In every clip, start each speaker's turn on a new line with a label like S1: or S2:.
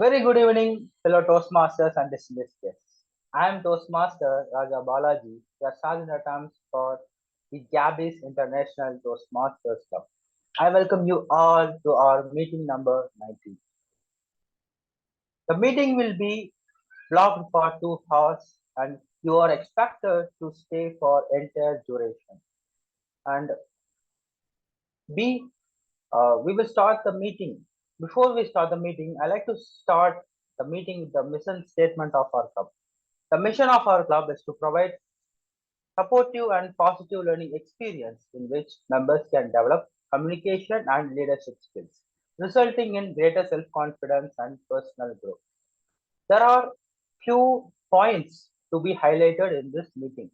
S1: Very good evening, fellow Toastmasters and distinguished guests. I am Toastmaster Raja Balaji, your sergeant at arms for the Gabbys International Toastmasters Club. I welcome you all to our meeting number 19. The meeting will be blocked for 2 hours and you are expected to stay for entire duration. And B, we will start the meeting. Before we start the meeting, I like to start the meeting with the mission statement of our club. The mission of our club is to provide supportive and positive learning experience in which members can develop communication and leadership skills, resulting in greater self-confidence and personal growth. There are few points to be highlighted in this meeting.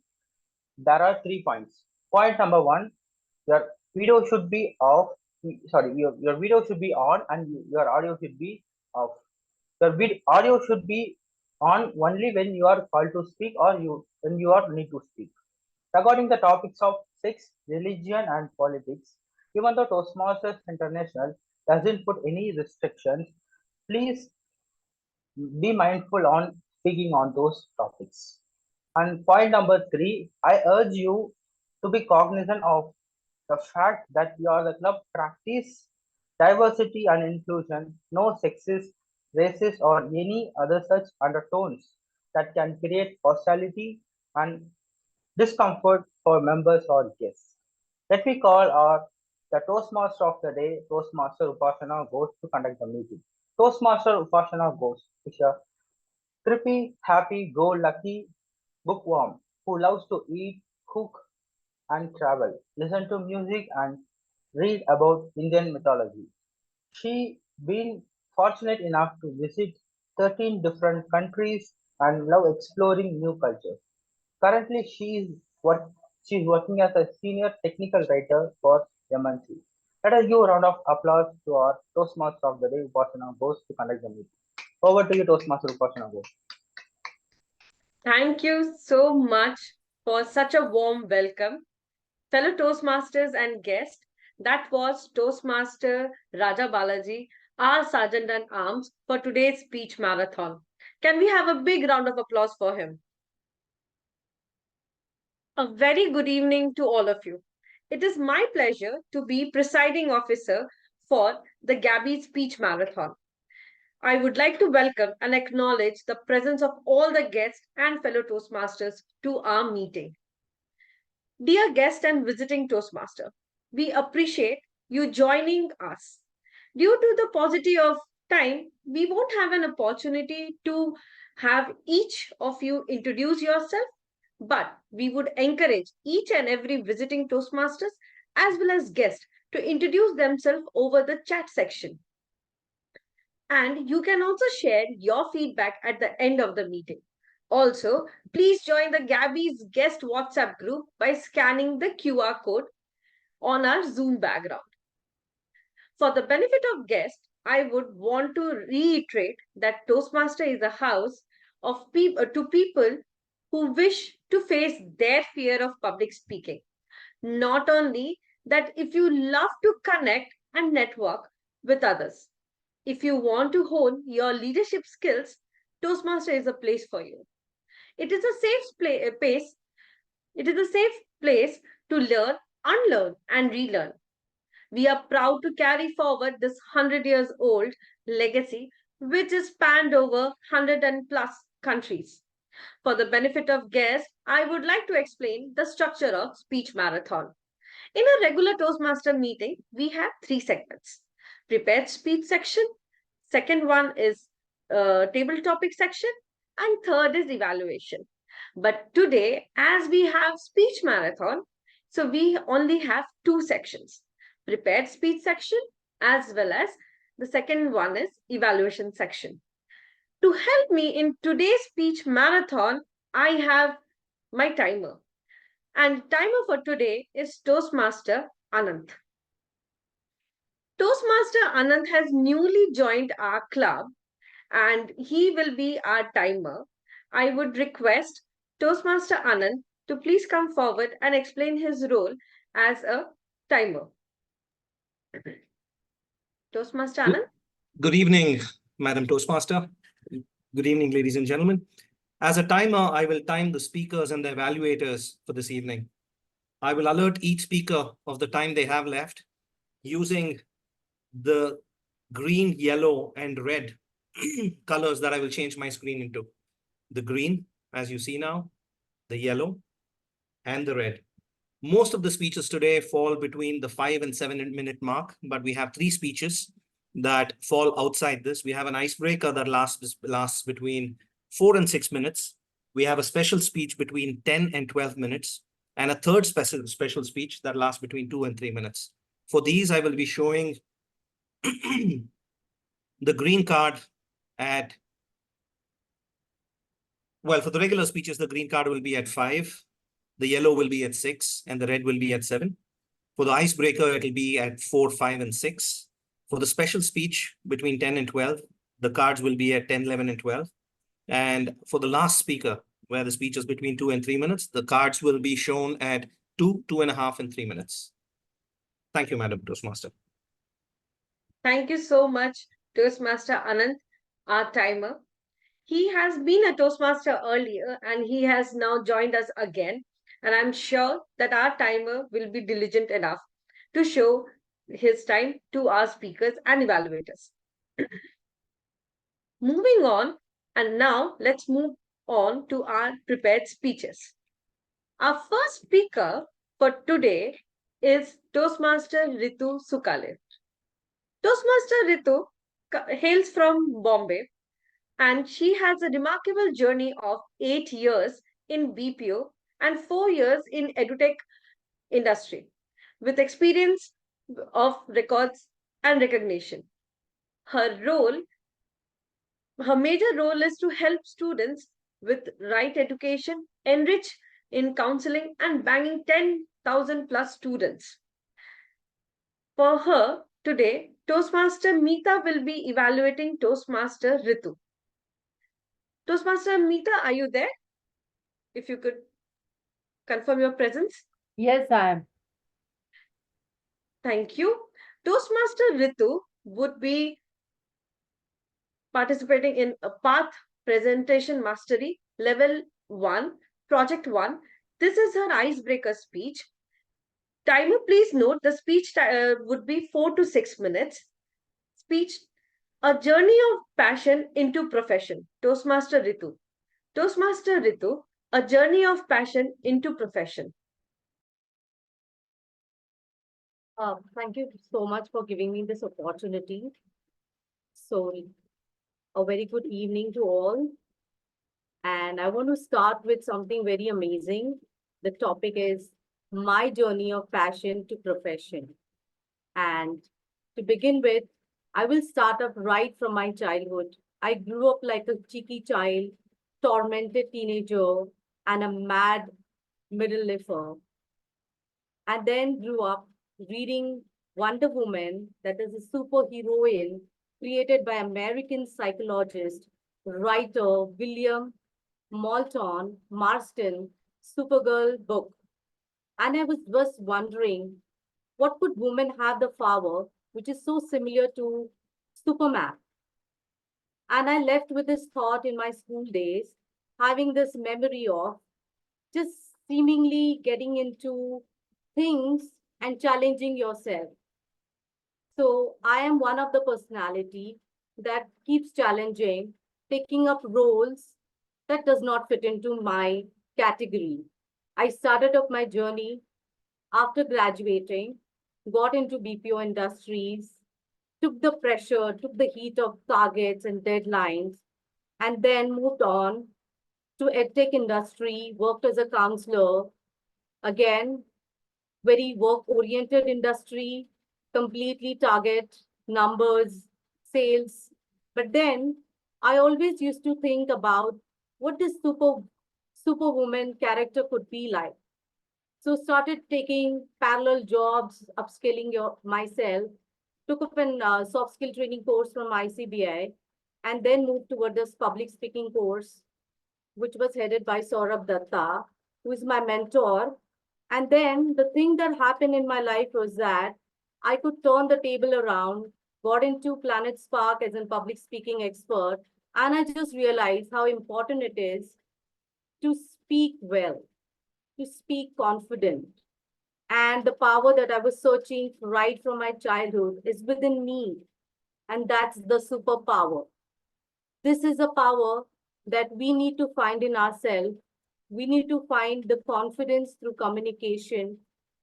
S1: There are 3 points. Point number one, your video should be off. Sorry, your video should be on and your audio should be off. Your audio should be on only when you are called to speak or when you are need to speak. Regarding the topics of sex, religion, and politics, even though Toastmasters International doesn't put any restrictions, please be mindful on speaking on those topics. And point number three, I urge you to be cognizant of the fact that your club practice diversity and inclusion, no sexist, racist, or any other such undertones that can create hostility and discomfort for members or guests. Let me call our the Toastmaster of the day, Toastmaster Upasana Ghosh, to conduct the meeting. Toastmaster Upasana Ghosh is a trippy, happy, go lucky bookworm who loves to eat, cook, and travel, listen to music, and read about Indian mythology. She been fortunate enough to visit 13 different countries and love exploring new cultures. Currently, she's working as a senior technical writer for MNC. Let us give a round of applause to our Toastmaster of the day, Upasana Ghosh, to conduct the meeting. Over to you, Toastmaster Upasana Ghosh.
S2: Thank you so much for such a warm welcome. Fellow Toastmasters and guests, that was Toastmaster Raja Balaji, our Sergeant at Arms, for today's speech marathon. Can we have a big round of applause for him? A very good evening to all of you. It is my pleasure to be presiding officer for the Gabbys speech marathon. I would like to welcome and acknowledge the presence of all the guests and fellow Toastmasters to our meeting. Dear guest and visiting Toastmaster, we appreciate you joining us. Due to the paucity of time, we won't have an opportunity to have each of you introduce yourself, but we would encourage each and every visiting Toastmasters as well as guests to introduce themselves over the chat section. And you can also share your feedback at the end of the meeting. Also, please join the Gabbys guest WhatsApp group by scanning the QR code on our Zoom background. For the benefit of guests, I would want to reiterate that Toastmaster is a house of to people who wish to face their fear of public speaking. Not only that, if you love to connect and network with others, if you want to hone your leadership skills, Toastmaster is a place for you. It is a safe place to learn, unlearn, and relearn. We are proud to carry forward this 100 years old legacy, which is spanned over 100 and plus countries. For the benefit of guests, I would like to explain the structure of speech marathon. In a regular Toastmaster meeting, we have 3 segments. Prepared speech section, second one is table topic section, and third is evaluation. But today, as we have speech marathon, so we only have 2 sections, prepared speech section as well as the second one is evaluation section. To help me in today's speech marathon, I have my timer. And timer for today is Toastmaster Anant. Toastmaster Anant has newly joined our club and he will be our timer. I would request Toastmaster Anant to please come forward and explain his role as a timer. Toastmaster Anant?
S3: Good evening, Madam Toastmaster. Good evening, ladies and gentlemen. As a timer, I will time the speakers and the evaluators for this evening. I will alert each speaker of the time they have left using the green, yellow, and red colors that I will change my screen into. The green, as you see now, the yellow, and the red. Most of the speeches today fall between the 5 and 7 minute mark, but we have 3 speeches that fall outside this. We have an icebreaker that lasts between 4 and 6 minutes. We have a special speech between 10 and 12 minutes, and a third special speech that lasts between 2 and 3 minutes. For these, I will be showing the green card at, well, for the regular speeches, the green card will be at 5, the yellow will be at 6, and the red will be at 7. For the icebreaker, it will be at 4, 5, and 6. For the special speech between 10 and 12, the cards will be at 10, 11, and 12. And for the last speaker, where the speech is between 2 and 3 minutes, the cards will be shown at 2, 2.5, and 3 minutes. Thank you, Madam Toastmaster.
S2: Thank you so much, Toastmaster Anant, our timer. He has been a Toastmaster earlier and he has now joined us again. And I'm sure that our timer will be diligent enough to show his time to our speakers and evaluators. Moving on, and now let's move on to our prepared speeches. Our first speaker for today is Toastmaster Ritu Sukale. Toastmaster Ritu hails from Bombay, and she has a remarkable journey of 8 years in BPO and 4 years in edutech industry, with experience of records and recognition. Her major role is to help students with right education, enrich in counseling, and banging 10,000 plus students. For her, today, Toastmaster Mita will be evaluating Toastmaster Ritu. Toastmaster Mita, are you there? If you could confirm your presence.
S4: Yes, I am.
S2: Thank you. Toastmaster Ritu would be participating in a Path Presentation Mastery Level 1, Project 1. This is her icebreaker speech. Timer, please note the speech would be 4 to 6 minutes. Speech, a journey of passion into profession. Toastmaster Ritu. Toastmaster Ritu, a journey of passion into profession.
S4: Thank you so much for giving me this opportunity. So, a very good evening to all. And I want to start with something very amazing. The topic is my journey of passion to profession. And to begin with, I will start up right from my childhood. I grew up like a cheeky child, tormented teenager, and a mad middle lifer. And then grew up reading Wonder Woman, that is a superheroine created by American psychologist, writer William Moulton Marston, Supergirl book. And I was just wondering, what could women have the power which is so similar to Superman? And I left with this thought in my school days, having this memory of just seemingly getting into things and challenging yourself. So I am one of the personality that keeps challenging, taking up roles that does not fit into my category. I started up my journey after graduating, got into BPO industries, took the pressure, took the heat of targets and deadlines, and then moved on to edtech industry, worked as a counselor, again, very work-oriented industry, completely target, numbers, sales. But then I always used to think about what this superwoman character could be like. So started taking parallel jobs, upskilling myself, took up an soft skill training course from ICBI, and then moved toward this public speaking course, which was headed by Sourav, who is my mentor. And then the thing that happened in my life was that I could turn the table around, got into Planet Spark as a public speaking expert, and I just realized how important it is to speak well, to speak confident. And the power that I was searching right from my childhood is within me. And that's the superpower. This is a power that we need to find in ourselves. We need to find the confidence through communication.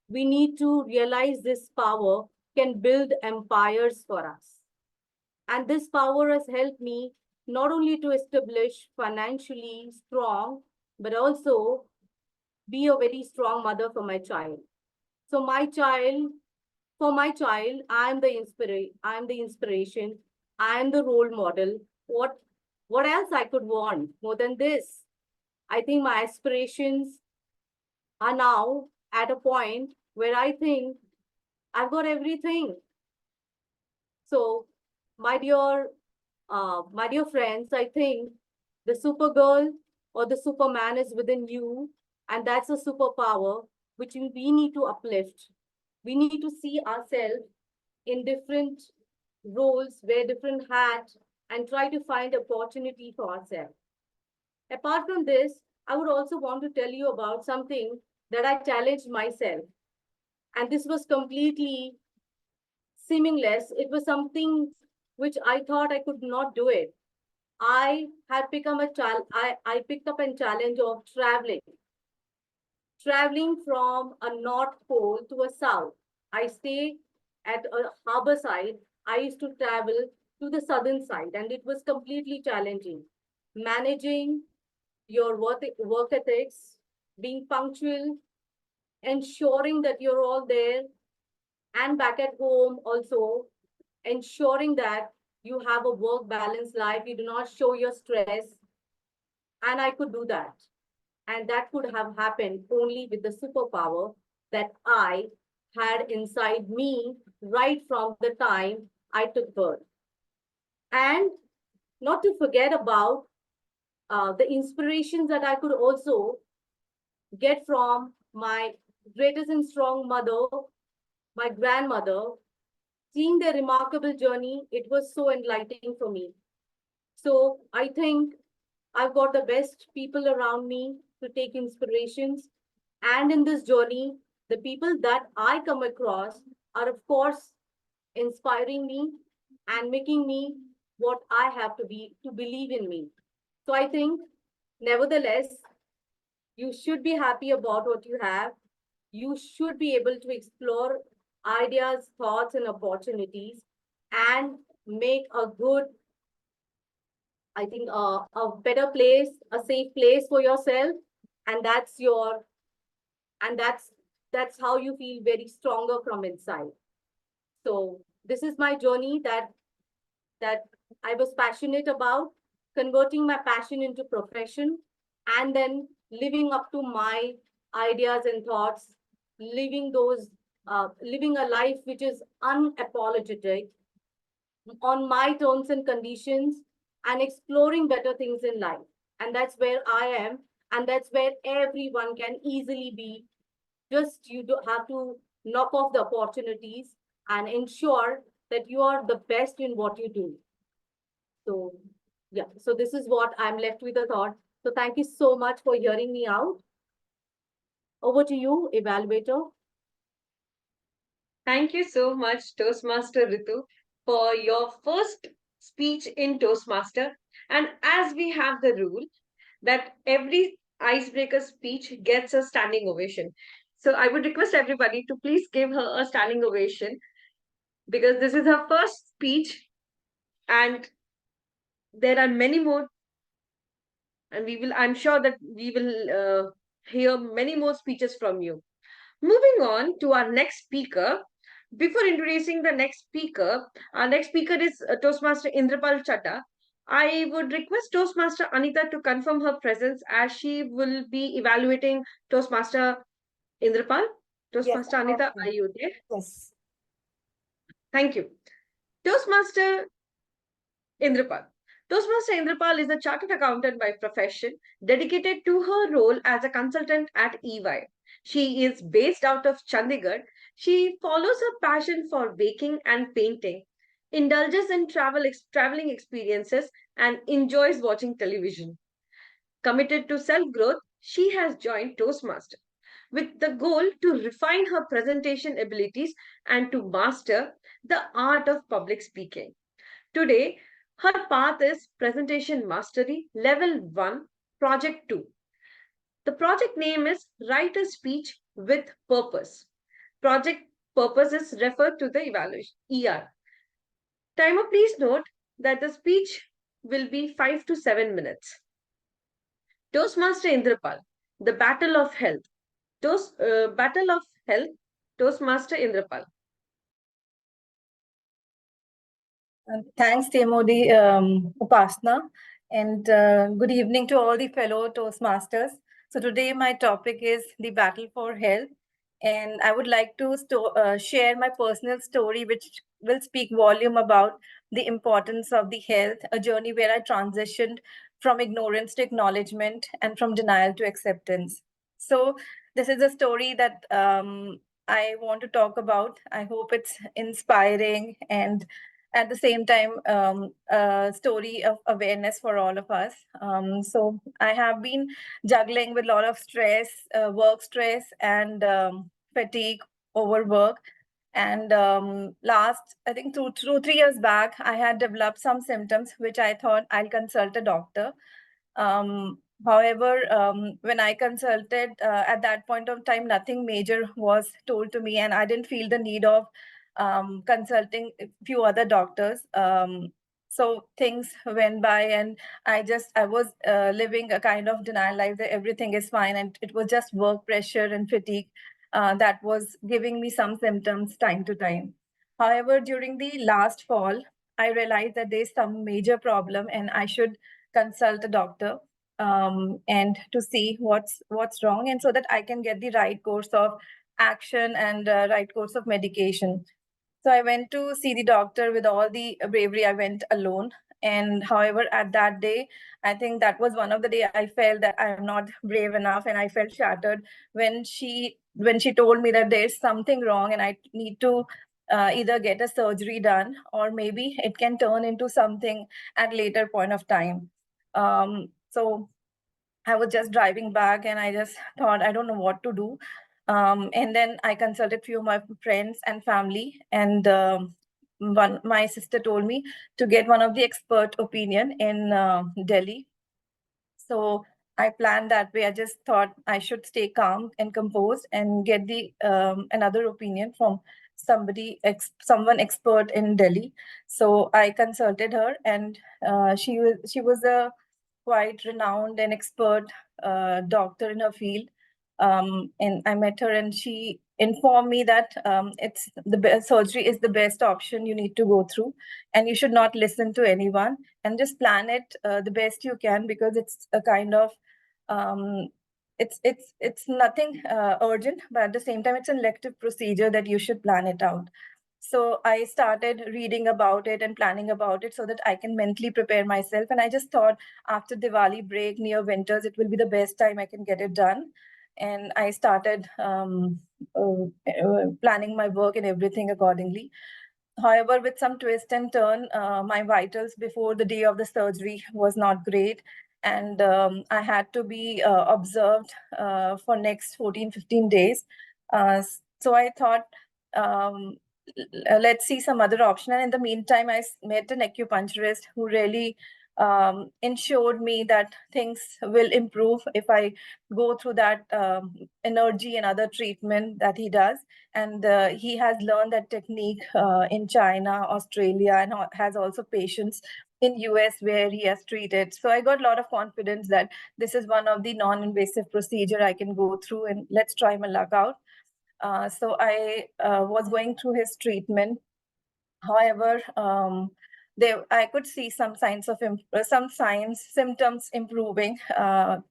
S4: We need to realize this power can build empires for us. And this power has helped me not only to establish financially strong, but also be a very strong mother for my child. So for my child, I am the inspiration. I am the role model. What else I could want more than this? I think my aspirations are now at a point where I think I've got everything. So, my dear friends, I think the supergirl or the superman is within you, and that's a superpower which we need to uplift. We need to see ourselves in different roles, wear different hats, and try to find opportunity for ourselves. Apart from this, I would also want to tell you about something that I challenged myself. And this was completely seamless. It was something which I thought I could not do it. I had become a child. I picked up a challenge of traveling from a north pole to a south. I stay at a harbor side. I used to travel to the southern side, and it was completely challenging. Managing your work ethics, being punctual, ensuring that you're all there, and back at home also, ensuring that you have a work balance life, you do not show your stress. And I could do that. And that could have happened only with the superpower that I had inside me right from the time I took birth. And not to forget about the inspirations that I could also get from my greatest and strong mother, my grandmother. Seeing their remarkable journey, it was so enlightening for me. So I think I've got the best people around me to take inspirations. And in this journey, the people that I come across are, of course, inspiring me and making me what I have to be to believe in me. So I think, nevertheless, you should be happy about what you have. You should be able to explore ideas, thoughts, and opportunities and make a good, I think, a better place, a safe place for yourself. And and that's how you feel very stronger from inside. So this is my journey that I was passionate about, converting my passion into profession, and then living up to my ideas and thoughts, living a life which is unapologetic on my terms and conditions, and exploring better things in life. And that's where I am, and that's where everyone can easily be. Just you do have to knock off the opportunities and ensure that you are the best in what you do. So yeah, so this is what I'm left with a thought. So thank you so much for hearing me out. Over to you, evaluator.
S2: Thank you so much, Toastmaster Ritu, for your first speech in Toastmaster. And as we have the rule that every icebreaker speech gets a standing ovation. So I would request everybody to please give her a standing ovation because this is her first speech and there are many more. And I'm sure that we will hear many more speeches from you. Moving on to our next speaker. Before introducing the next speaker, our next speaker is Toastmaster Inderpal Chadda. I would request Toastmaster Anita to confirm her presence as she will be evaluating Toastmaster Inderpal. Toastmaster Anita, are you there?
S5: Yes.
S2: Thank you. Toastmaster Inderpal. Toastmaster Inderpal is a chartered accountant by profession, dedicated to her role as a consultant at EY. She is based out of Chandigarh. She follows her passion for baking and painting. indulges in traveling experiences, and enjoys watching television. Committed to self growth, she has joined Toastmasters with the goal to refine her presentation abilities and to master the art of public speaking. Today, her path is Presentation Mastery Level 1, Project 2. The project name is Write a Speech with Purpose. Project purpose is referred to the evaluation ER. Timer, please note that the speech will be 5 to 7 minutes. Toastmaster Inderpal, the Battle of Health. Battle of Health, Toastmaster Inderpal.
S5: Thanks, TMOD Upasana, and good evening to all the fellow Toastmasters. So today my topic is the battle for health, and I would like to share my personal story, which will speak volume about the importance of the health, a journey where I transitioned from ignorance to acknowledgement and from denial to acceptance. So this is a story that I want to talk about. I hope it's inspiring and at the same time a story of awareness for all of us. So I have been juggling with a lot of stress, work stress, and fatigue over work. And last, I think 3 years back, I had developed some symptoms which I thought I'll consult a doctor. However, when I consulted at that point of time, nothing major was told to me, and I didn't feel the need of consulting a few other doctors. So things went by, and I was living a kind of denial life that everything is fine, and it was just work pressure and fatigue that was giving me some symptoms time to time. However, during the last fall, I realized that there's some major problem, and I should consult a doctor and to see what's wrong, and so that I can get the right course of action and right course of medication. So I went to see the doctor with all the bravery. I went alone. And however, at that day, I think that was one of the day I felt that I'm not brave enough, and I felt shattered when she told me that there's something wrong and I need to either get a surgery done, or maybe it can turn into something at later point of time. So I was just driving back and I just thought, I don't know what to do. And then I consulted few of my friends and family, and my sister told me to get one of the expert opinion in Delhi. So I planned that way. I just thought I should stay calm and composed and get the another opinion from someone expert in Delhi. So I consulted her, and she was a quite renowned and expert doctor in her field. And I met her, and she informed me that it's surgery is the best option you need to go through, and you should not listen to anyone and just plan it the best you can, because it's a kind of it's nothing urgent, but at the same time it's an elective procedure that you should plan it out. So I started reading about it and planning about it so that I can mentally prepare myself. And I just thought after Diwali break near winters, it will be the best time I can get it done. And I started planning my work and everything accordingly. However, with some twist and turn, my vitals before the day of the surgery was not great. And I had to be observed for next 14-15 days. So I thought, let's see some other option. And in the meantime, I met an acupuncturist who really ensured me that things will improve if I go through that energy and other treatment that he does. And he has learned that technique in China, Australia, and has also patients in US where he has treated. So I got a lot of confidence that this is one of the non-invasive procedure I can go through, and let's try my luck out. So I was going through his treatment. However, I could see some signs of symptoms improving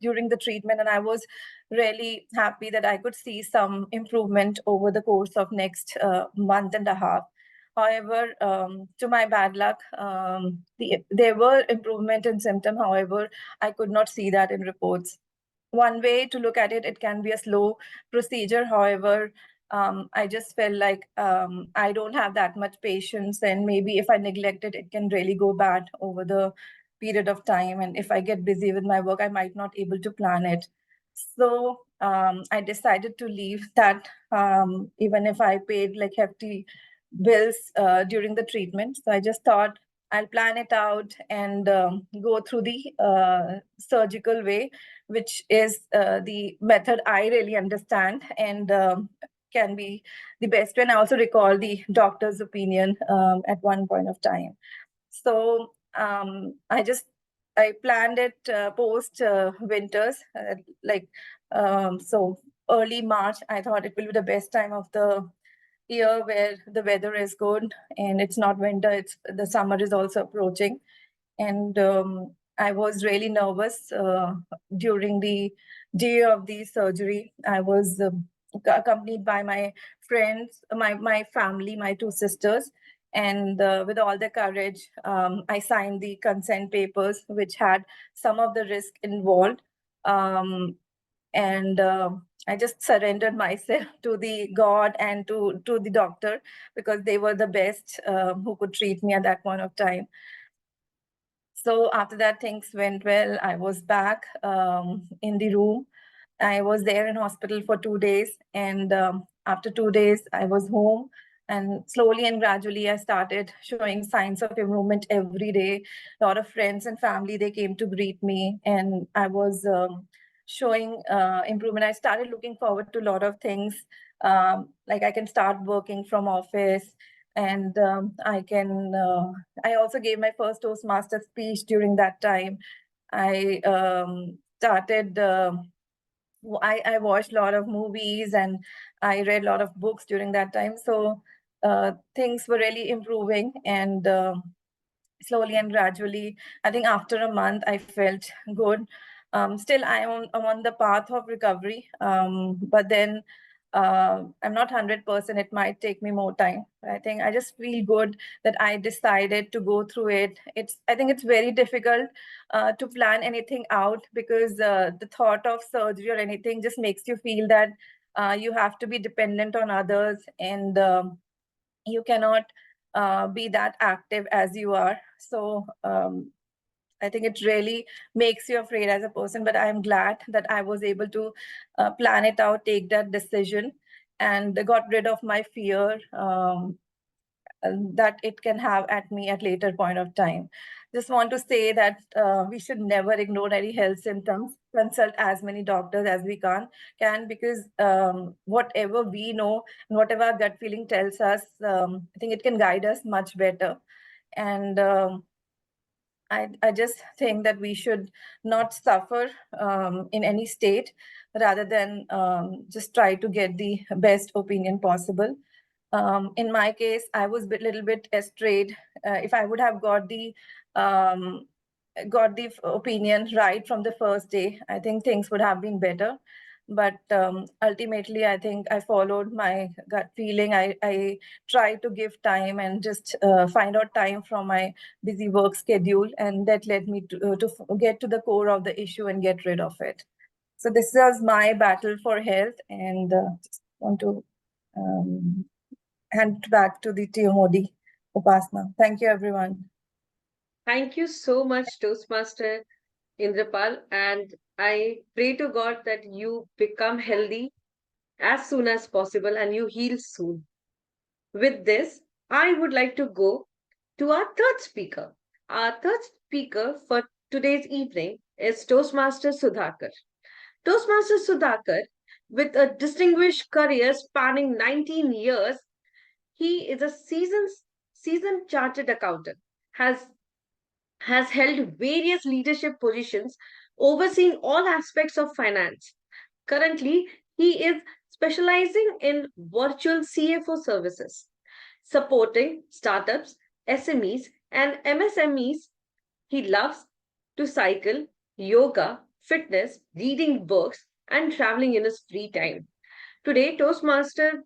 S5: during the treatment, and I was really happy that I could see some improvement over the course of next month and a half. However, to my bad luck, there were improvement in symptom. However, I could not see that in reports. One way to look at it, it can be a slow procedure. However, I just felt like I don't have that much patience, and maybe if I neglect it, it can really go bad over the period of time. And if I get busy with my work, I might not able to plan it. So I decided to leave that, even if I paid like hefty bills during the treatment. So I just thought I'll plan it out and go through the surgical way, which is the method I really understand and can be the best. And I also recall the doctor's opinion at one point of time. So I planned it post winters, like so early March. I thought it will be the best time of the year where the weather is good and it's not winter. It's the summer is also approaching, and I was really nervous during the day of the surgery. I was accompanied by my friends, my family, my two sisters, and with all the courage, I signed the consent papers, which had some of the risk involved. And I just surrendered myself to the God and to the doctor, because they were the best who could treat me at that point of time. So after that, things went well. I was back in the room. I was there in hospital for 2 days, and after 2 days, I was home. And slowly and gradually, I started showing signs of improvement every day. A lot of friends and family, they came to greet me, and I was showing improvement. I started looking forward to a lot of things, like I can start working from office, and I also gave my first Toastmaster speech during that time. I started. I watched a lot of movies and I read a lot of books during that time. So things were really improving, and slowly and gradually, I think after a month, I felt good. Still, I'm on the path of recovery, but then I'm not 100%. It might take me more time. I think I just feel good that I decided to go through it. I think it's very difficult to plan anything out, because the thought of surgery or anything just makes you feel that you have to be dependent on others, and you cannot be that active as you are. So I think it really makes you afraid as a person, but I'm glad that I was able to plan it out, take that decision, and got rid of my fear that it can have at me at later point of time. Just want to say that we should never ignore any health symptoms. Consult as many doctors as we can, because whatever we know and whatever our gut feeling tells us, I think it can guide us much better. And I just think that we should not suffer in any state, rather than just try to get the best opinion possible. In my case, I was a little bit strayed. If I would have got the opinion right from the first day, I think things would have been better. But ultimately, I think I followed my gut feeling. I tried to give time and just find out time from my busy work schedule, and that led me to get to the core of the issue and get rid of it. So this was my battle for health, and just want to hand it back to the TMOD, Upasana. Thank you, everyone.
S2: Thank you so much, Toastmaster Inderpal, and I pray to God that you become healthy as soon as possible and you heal soon. With this, I would like to go to our third speaker. Our third speaker for today's evening is Toastmaster Sudhakar. Toastmaster Sudhakar, with a distinguished career spanning 19 years, he is a seasoned chartered accountant, has held various leadership positions, overseeing all aspects of finance. Currently, he is specializing in virtual CFO services, supporting startups, SMEs, and MSMEs. He loves to cycle, yoga, fitness, reading books, and traveling in his free time. Today, Toastmaster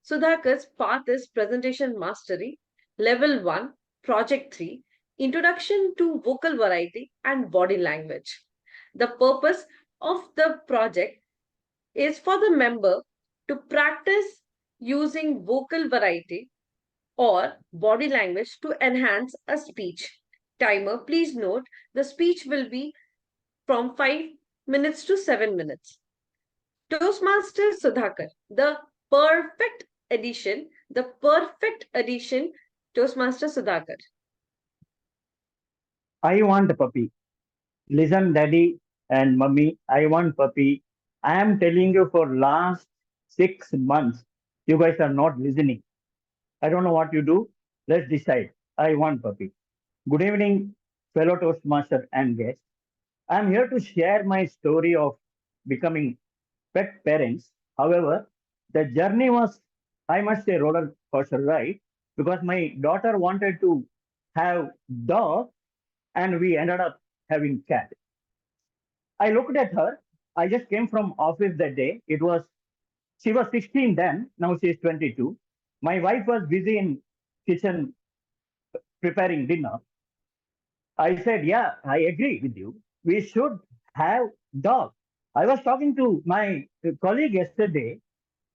S2: Sudhakar's path is Presentation Mastery, Level 1, Project 3, Introduction to Vocal Variety and Body Language. The purpose of the project is for the member to practice using vocal variety or body language to enhance a speech. Timer, please note the speech will be from 5 minutes to 7 minutes. Toastmaster Sudhakar, the perfect addition, Toastmaster Sudhakar.
S6: I want a puppy. Listen, daddy and mummy, I want puppy. I am telling you for last 6 months, you guys are not listening. I don't know what you do. Let's decide. I want puppy. Good evening, fellow Toastmaster and guests. I'm here to share my story of becoming pet parents. However, the journey was, I must say, roller coaster ride because my daughter wanted to have dog and we ended up having cat. I looked at her. I just came from office that day. She was 16 then. Now she is 22. My wife was busy in kitchen preparing dinner. I said, yeah, I agree with you. We should have dog. I was talking to my colleague yesterday,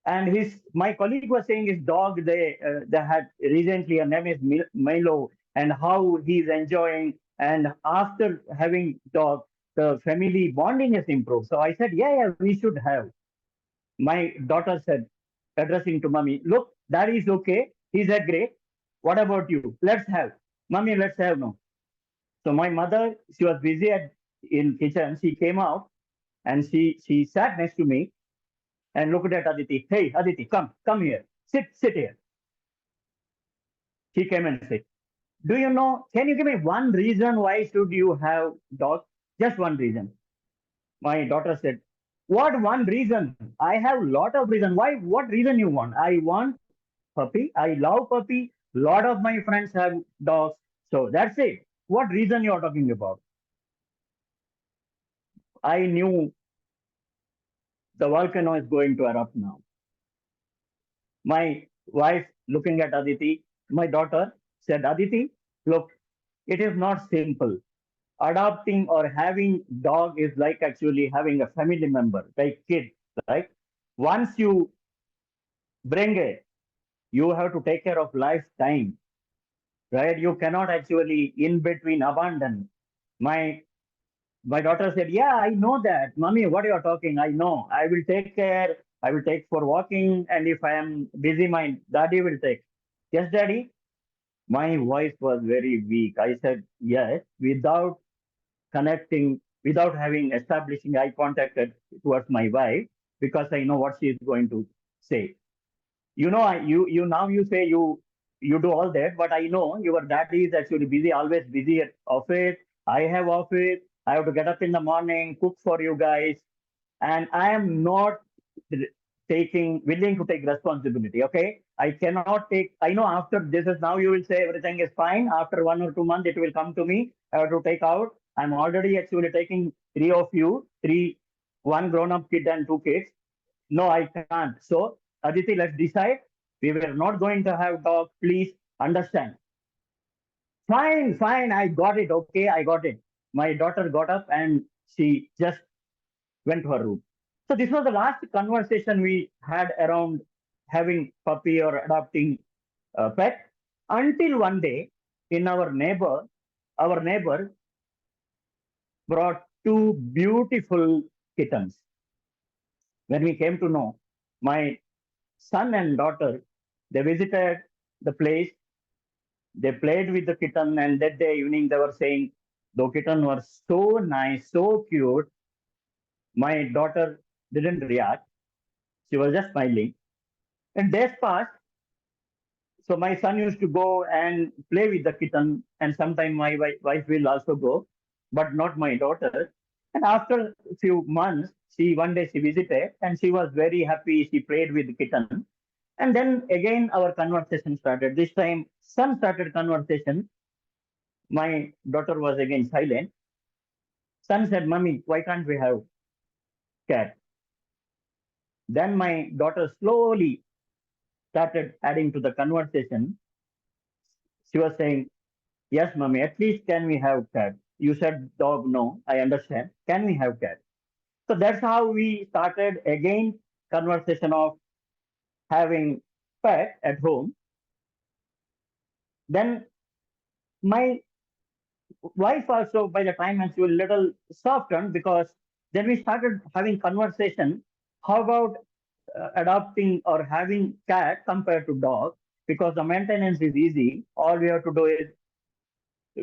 S6: and my colleague was saying his dog they had recently a name is Milo, and how he's enjoying. And after having dog, the family bonding has improved. So I said, yeah, we should have. My daughter said, addressing to mommy, look, daddy is okay. He's a great. What about you? Let's have. Mommy, let's have no. So my mother, she was busy in kitchen. She came out and she sat next to me and looked at Aditi. Hey, Aditi, come here. Sit here. She came and said, do you know, can you give me one reason why should you have dog? Just one reason. My daughter said, what one reason? I have lot of reason. Why? What reason you want? I want puppy. I love puppy. Lot of my friends have dogs. So that's it. What reason you are talking about? I knew the volcano is going to erupt now. My wife looking at Aditi, my daughter said, Aditi, look, it is not simple. Adopting or having dog is like actually having a family member, like kid, right? Once you bring it, you have to take care of lifetime, right? You cannot actually in between abandon. My my daughter said, yeah, I know that. Mommy, what you are talking? I know. I will take care. I will take for walking. And if I am busy, my daddy will take. Yes, daddy. My voice was very weak. I said, yes, without connecting, without having establishing eye contact towards my wife, because I know what she is going to say. You know, you now you say you do all that, but I know your daddy is actually busy, always busy at office. I have office. I have to get up in the morning, cook for you guys, and I am not willing to take responsibility. Okay, I cannot take. I know after this is now you will say everything is fine. After 1 or 2 months, it will come to me. I have to take out. I'm already actually taking three of you, one grown-up kid and two kids. No, I can't. So, Aditi, let's decide. We were not going to have dog. Please understand. Fine. I got it. Okay, I got it. My daughter got up and she just went to her room. So this was the last conversation we had around having puppy or adopting a pet until one day in our neighbor brought two beautiful kittens. When we came to know, my son and daughter, they visited the place, they played with the kitten, and that day evening they were saying the kitten was so nice, so cute. My daughter didn't react. She was just smiling. And days passed. So my son used to go and play with the kitten, and sometimes my wife will also go, but not my daughter. And after a few months, one day she visited, and she was very happy. She played with the kitten, and then again our conversation started. This time, son started conversation. My daughter was again silent. Son said, "Mommy, why can't we have cat?" Then my daughter slowly started adding to the conversation. She was saying, yes, mommy, at least can we have cat? You said dog, no, I understand. Can we have cat? So that's how we started again conversation of having pet at home. Then my wife also, by the time, and she was little softened, because then we started having conversation. How about adopting or having cat compared to dog? Because the maintenance is easy. All we have to do is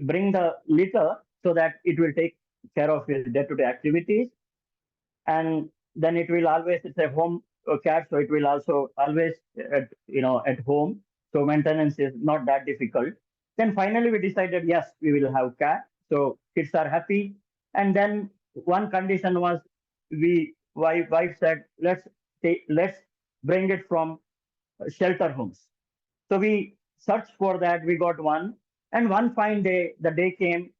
S6: bring the litter so that it will take care of his day-to-day activities, and then it will always, it's a home cat, so it will also always at home, so maintenance is not that difficult. Then finally we decided, yes, we will have cat, so kids are happy. And then one condition was, wife said, let's bring it from shelter homes. So we searched for that, we got one, and one fine day, the day came,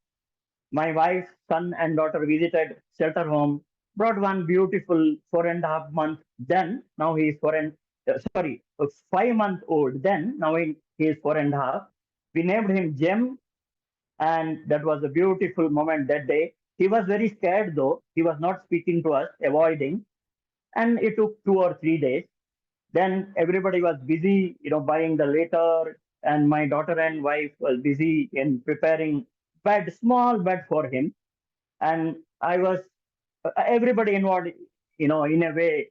S6: my wife, son, and daughter visited shelter home, brought one beautiful 4.5 month. Then now he is 5 month old. Then now he is 4.5. We named him Gem, and that was a beautiful moment that day. He was very scared though. He was not speaking to us, avoiding, and it took 2 or 3 days. Then everybody was busy, buying the litter, and my daughter and wife was busy in preparing small bed for him. And I was, everybody involved, in a way,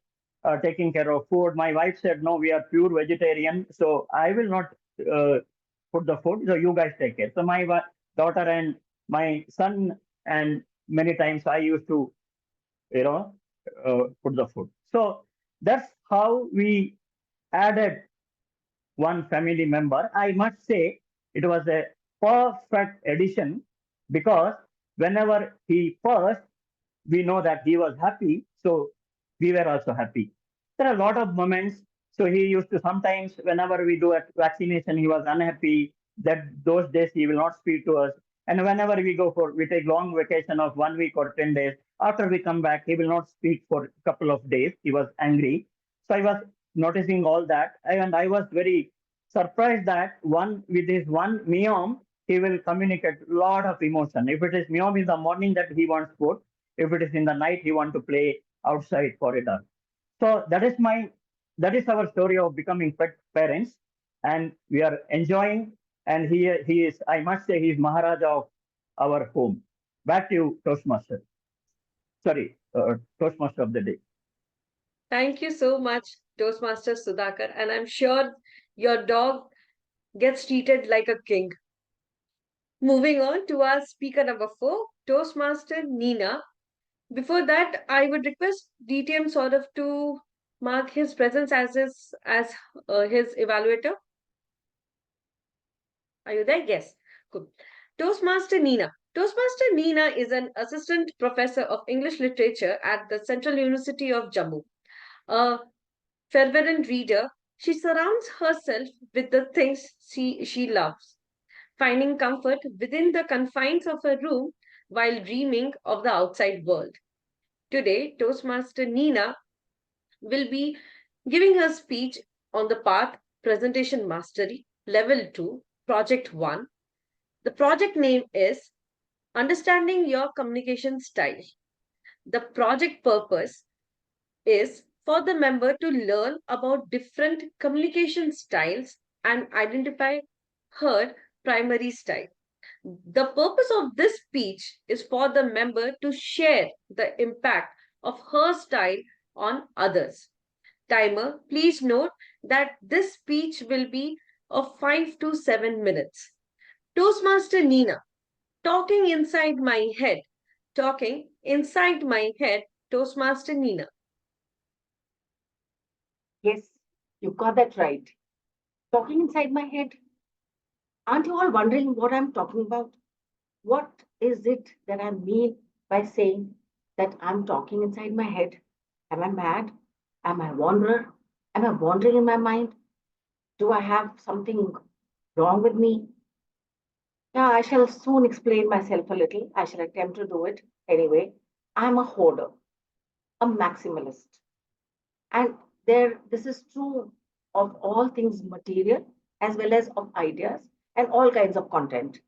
S6: taking care of food. My wife said, no, we are pure vegetarian, so I will not put the food, so you guys take care. So my daughter and my son, and many times I used to, put the food. So that's how we added one family member. I must say it was a perfect addition, because whenever he first, we know that he was happy, so we were also happy. There are a lot of moments. So he used to, sometimes whenever we do a vaccination, he was unhappy. That those days he will not speak to us. And whenever we take long vacation of 1 week or 10 days, after we come back, he will not speak for a couple of days. He was angry. So I was noticing all that, and I was very surprised that with his one meow, he will communicate a lot of emotion. If it is meow in the morning that he wants food, if it is in the night, he wants to play outside corridor. So that is our story of becoming pet parents, and we are enjoying. And he is, I must say, he is Maharaja of our home. Back to you, Toastmaster. Sorry, Toastmaster of the day.
S2: Thank you so much, Toastmaster Sudhakar, and I'm sure your dog gets treated like a king. Moving on to our speaker number 4, Toastmaster Neena. Before that, I would request DTM Sourav to mark his presence as his evaluator. Are you there? Yes. Good. Toastmaster Neena. Toastmaster Neena is an assistant professor of English literature at the Central University of Jammu. A fervent reader, she surrounds herself with the things she loves, finding comfort within the confines of her room while dreaming of the outside world. Today, Toastmaster Neena will be giving her speech on the path Presentation Mastery, Level 2, Project 1. The project name is Understanding Your Communication Style. The project purpose is for the member to learn about different communication styles and identify her primary style. The purpose of this speech is for the member to share the impact of her style on others. Timer, please note that this speech will be of 5 to 7 minutes. Toastmaster Neena, talking inside my head. Talking inside my head, Toastmaster Neena.
S4: Yes, you got that right. Talking inside my head. Aren't you all wondering what I'm talking about? What is it that I mean by saying that I'm talking inside my head? Am I mad? Am I a wanderer? Am I wandering in my mind? Do I have something wrong with me? Yeah, I shall soon explain myself a little. I shall attempt to do it. Anyway, I'm a hoarder, a maximalist. And this is true of all things material as well as of ideas and all kinds of content.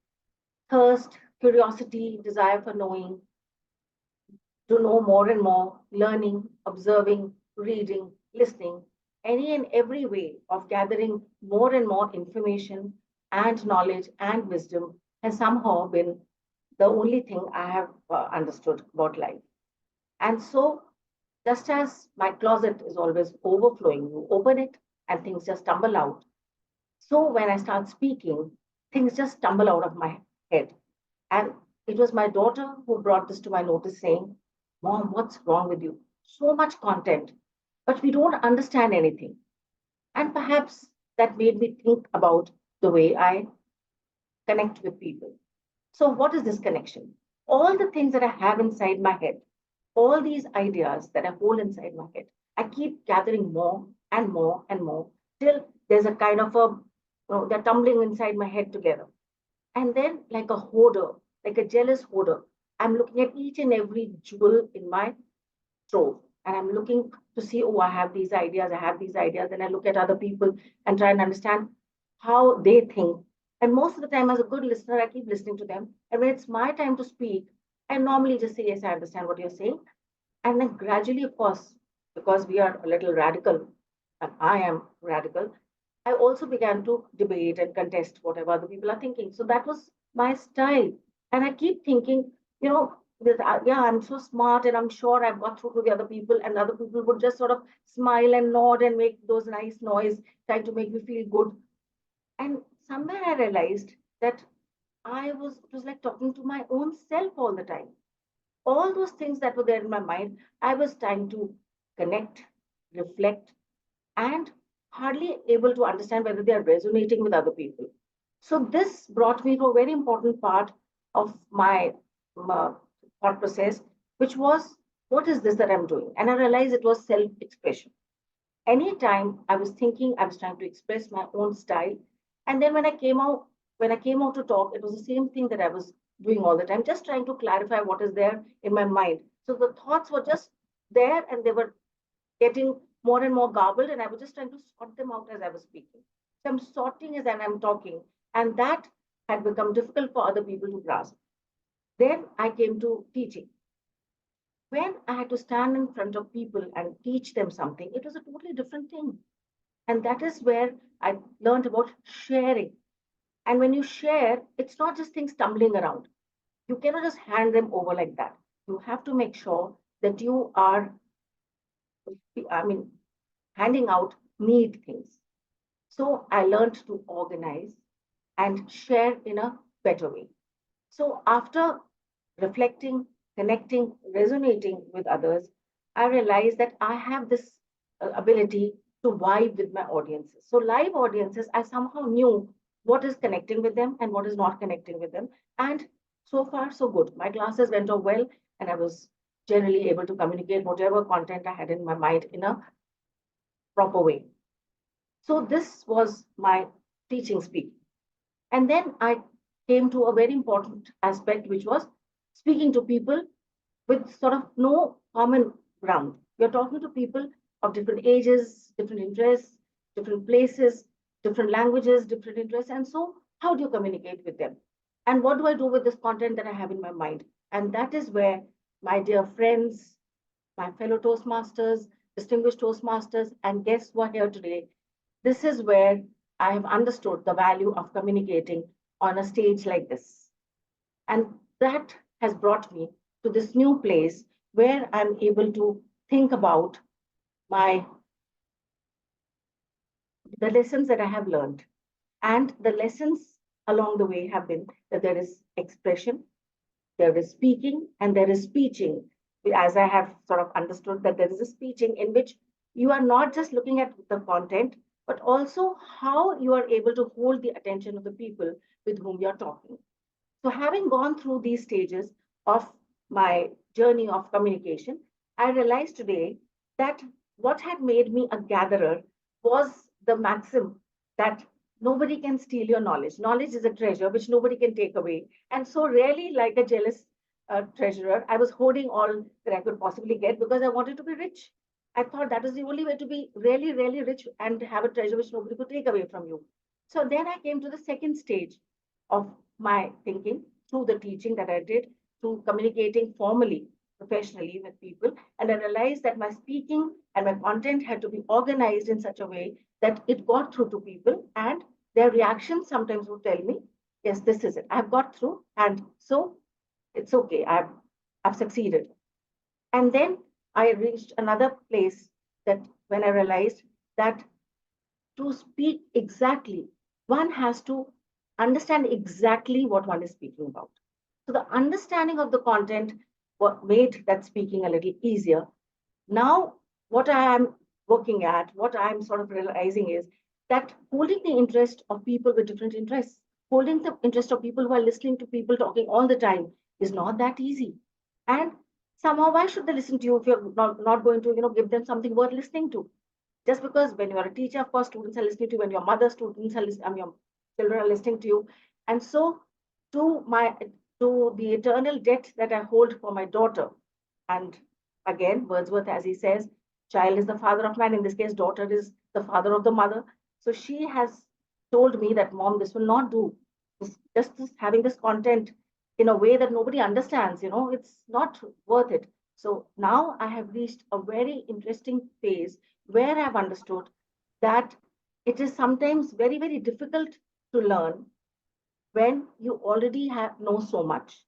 S4: Thirst, curiosity, desire for knowing, to know more and more, learning, observing, reading, listening, any and every way of gathering more and more information and knowledge and wisdom has somehow been the only thing I have understood about life. And so, just as my closet is always overflowing, you open it and things just tumble out. So, when I start speaking, things just tumble out of my head. And it was my daughter who brought this to my notice, saying, Mom, what's wrong with you? So much content, but we don't understand anything. And perhaps that made me think about the way I connect with people. So, what is this connection? All the things that I have inside my head, all these ideas that I hold inside my head, I keep gathering more and more and more till there's a kind of they're tumbling inside my head together. And then, like a hoarder, like a jealous hoarder, I'm looking at each and every jewel in my trove. And I'm looking to see, oh, I have these ideas, I have these ideas. And I look at other people and try and understand how they think. And most of the time, as a good listener, I keep listening to them. And when it's my time to speak, I normally just say, yes, I understand what you're saying. And then gradually, of course, because we are a little radical, and I am radical, I also began to debate and contest whatever other people are thinking. So that was my style. And I keep thinking, you know, yeah, I'm so smart and I'm sure I've got through to the other people, and the other people would just sort of smile and nod and make those nice noise, trying to make me feel good. And somewhere I realized that it was like talking to my own self all the time. All those things that were there in my mind, I was trying to connect, reflect, and hardly able to understand whether they are resonating with other people. So this brought me to a very important part of my thought process, which was, what is this that I'm doing? And I realized it was self-expression. Anytime I was thinking, I was trying to express my own style. And then when I came out to talk, it was the same thing that I was doing all the time, just trying to clarify what is there in my mind. So the thoughts were just there and they were getting more and more garbled, and I was just trying to sort them out as I was speaking. So I'm sorting as I'm talking, and that had become difficult for other people to grasp. Then I came to teaching. When I had to stand in front of people and teach them something, it was a totally different thing. And that is where I learned about sharing. And when you share, it's not just things tumbling around. You cannot just hand them over like that. You have to make sure that you are, I mean, handing out neat things. So I learned to organize and share in a better way. So after reflecting, connecting, resonating with others, I realized that I have this ability to vibe with my audiences. So live audiences, I somehow knew what is connecting with them and what is not connecting with them. And so far, so good. My classes went off well, and I was generally able to communicate whatever content I had in my mind in a proper way. So this was my teaching speak. And then I came to a very important aspect, which was speaking to people with sort of no common ground. You're talking to people of different ages, different interests, different places, different languages, different interests. And so, how do you communicate with them? And what do I do with this content that I have in my mind? And that is where my dear friends, my fellow Toastmasters, distinguished Toastmasters, and guests who are here today, this is where I have understood the value of communicating on a stage like this. And that has brought me to this new place where I'm able to think about the lessons that I have learned. And the lessons along the way have been that there is expression, there is speaking, and there is speeching. As I have sort of understood that there is a speeching in which you are not just looking at the content, but also how you are able to hold the attention of the people with whom you're talking. So, having gone through these stages of my journey of communication, I realized today that what had made me a gatherer was the maxim that nobody can steal your knowledge. Knowledge is a treasure which nobody can take away. And so, really, like a jealous treasurer, I was hoarding all that I could possibly get because I wanted to be rich. I thought that was the only way to be really, really rich and have a treasure which nobody could take away from you. So then I came to the second stage of my thinking through the teaching that I did, through communicating formally.
S7: professionally with people. And I realized that my speaking and my content had to be organized in such a way that it got through to people, and their reactions sometimes would tell me, yes, this is it. I've got through. And so it's okay. I've succeeded. And then I reached another place that when I realized that to speak exactly, one has to understand exactly what one is speaking about. So the understanding of the content what made that speaking a little easier. Now, what I am working at, what I'm sort of realizing is that holding the interest of people with different interests, holding the interest of people who are listening to people talking all the time is not that easy. And somehow, why should they listen to you if you're not going to, give them something worth listening to? Just because when you are a teacher, of course, students are listening to you. When your mother, students are listening, your children are listening to you. And so, to the eternal debt that I hold for my daughter, and again, Wordsworth, as he says, child is the father of man. In this case, daughter is the father of the mother. So she has told me that, Mom, this will not do. Just having this content in a way that nobody understands, it's not worth it. So now I have reached a very interesting phase where I've understood that it is sometimes very, very difficult to learn when you already know so much.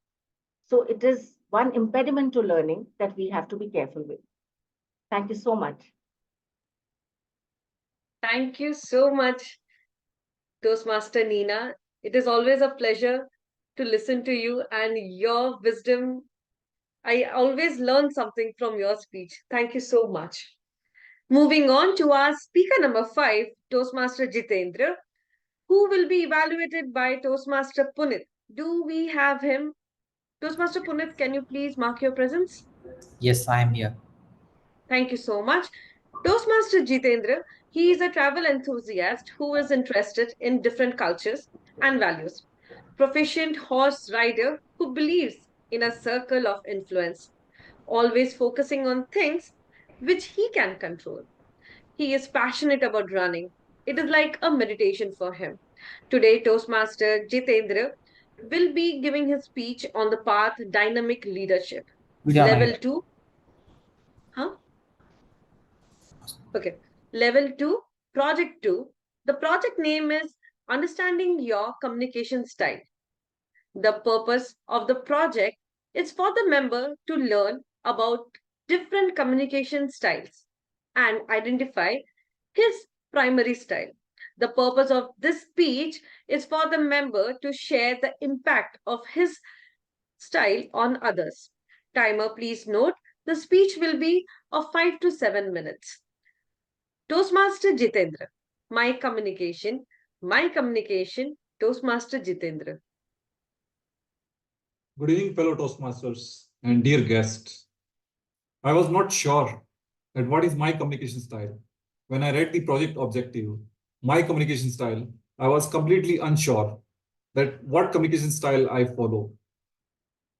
S7: So it is one impediment to learning that we have to be careful with. Thank you so much.
S2: Thank you so much, Toastmaster Neena. It is always a pleasure to listen to you and your wisdom. I always learn something from your speech. Thank you so much. Moving on to our speaker number 5, Toastmaster Jitendra, who will be evaluated by Toastmaster Punith. Do we have him? Toastmaster Punith, can you please mark your presence?
S8: Yes, I am here.
S2: Thank you so much. Toastmaster Jitendra, he is a travel enthusiast who is interested in different cultures and values. Proficient horse rider who believes in a circle of influence, always focusing on things which he can control. He is passionate about running. It is like a meditation for him. Today, Toastmaster Jitendra will be giving his speech on the path dynamic leadership. Level 2. Huh? Okay. Level 2, Project 2. The project name is Understanding Your Communication Style. The purpose of the project is for the member to learn about different communication styles and identify his primary style. The purpose of this speech is for the member to share the impact of his style on others. Timer, please note, the speech will be of 5 to 7 minutes. Toastmaster Jitendra, my communication, Toastmaster Jitendra.
S9: Good evening, fellow Toastmasters and dear guests. I was not sure that what is my communication style. When I read the project objective, my communication style, I was completely unsure that what communication style I follow.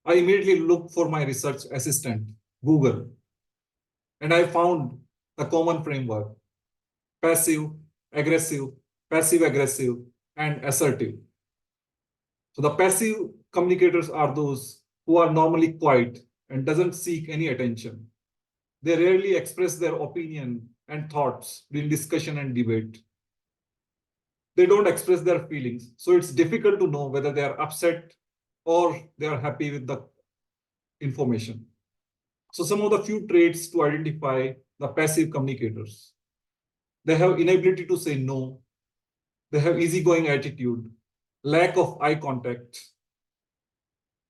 S9: I immediately looked for my research assistant, Google, and I found the common framework: passive, aggressive, passive-aggressive, and assertive. So the passive communicators are those who are normally quiet and doesn't seek any attention. They rarely express their opinion and thoughts during discussion and debate. They don't express their feelings, so it's difficult to know whether they are upset or they are happy with the information. So some of the few traits to identify the passive communicators. They have inability to say no. They have easygoing attitude, lack of eye contact.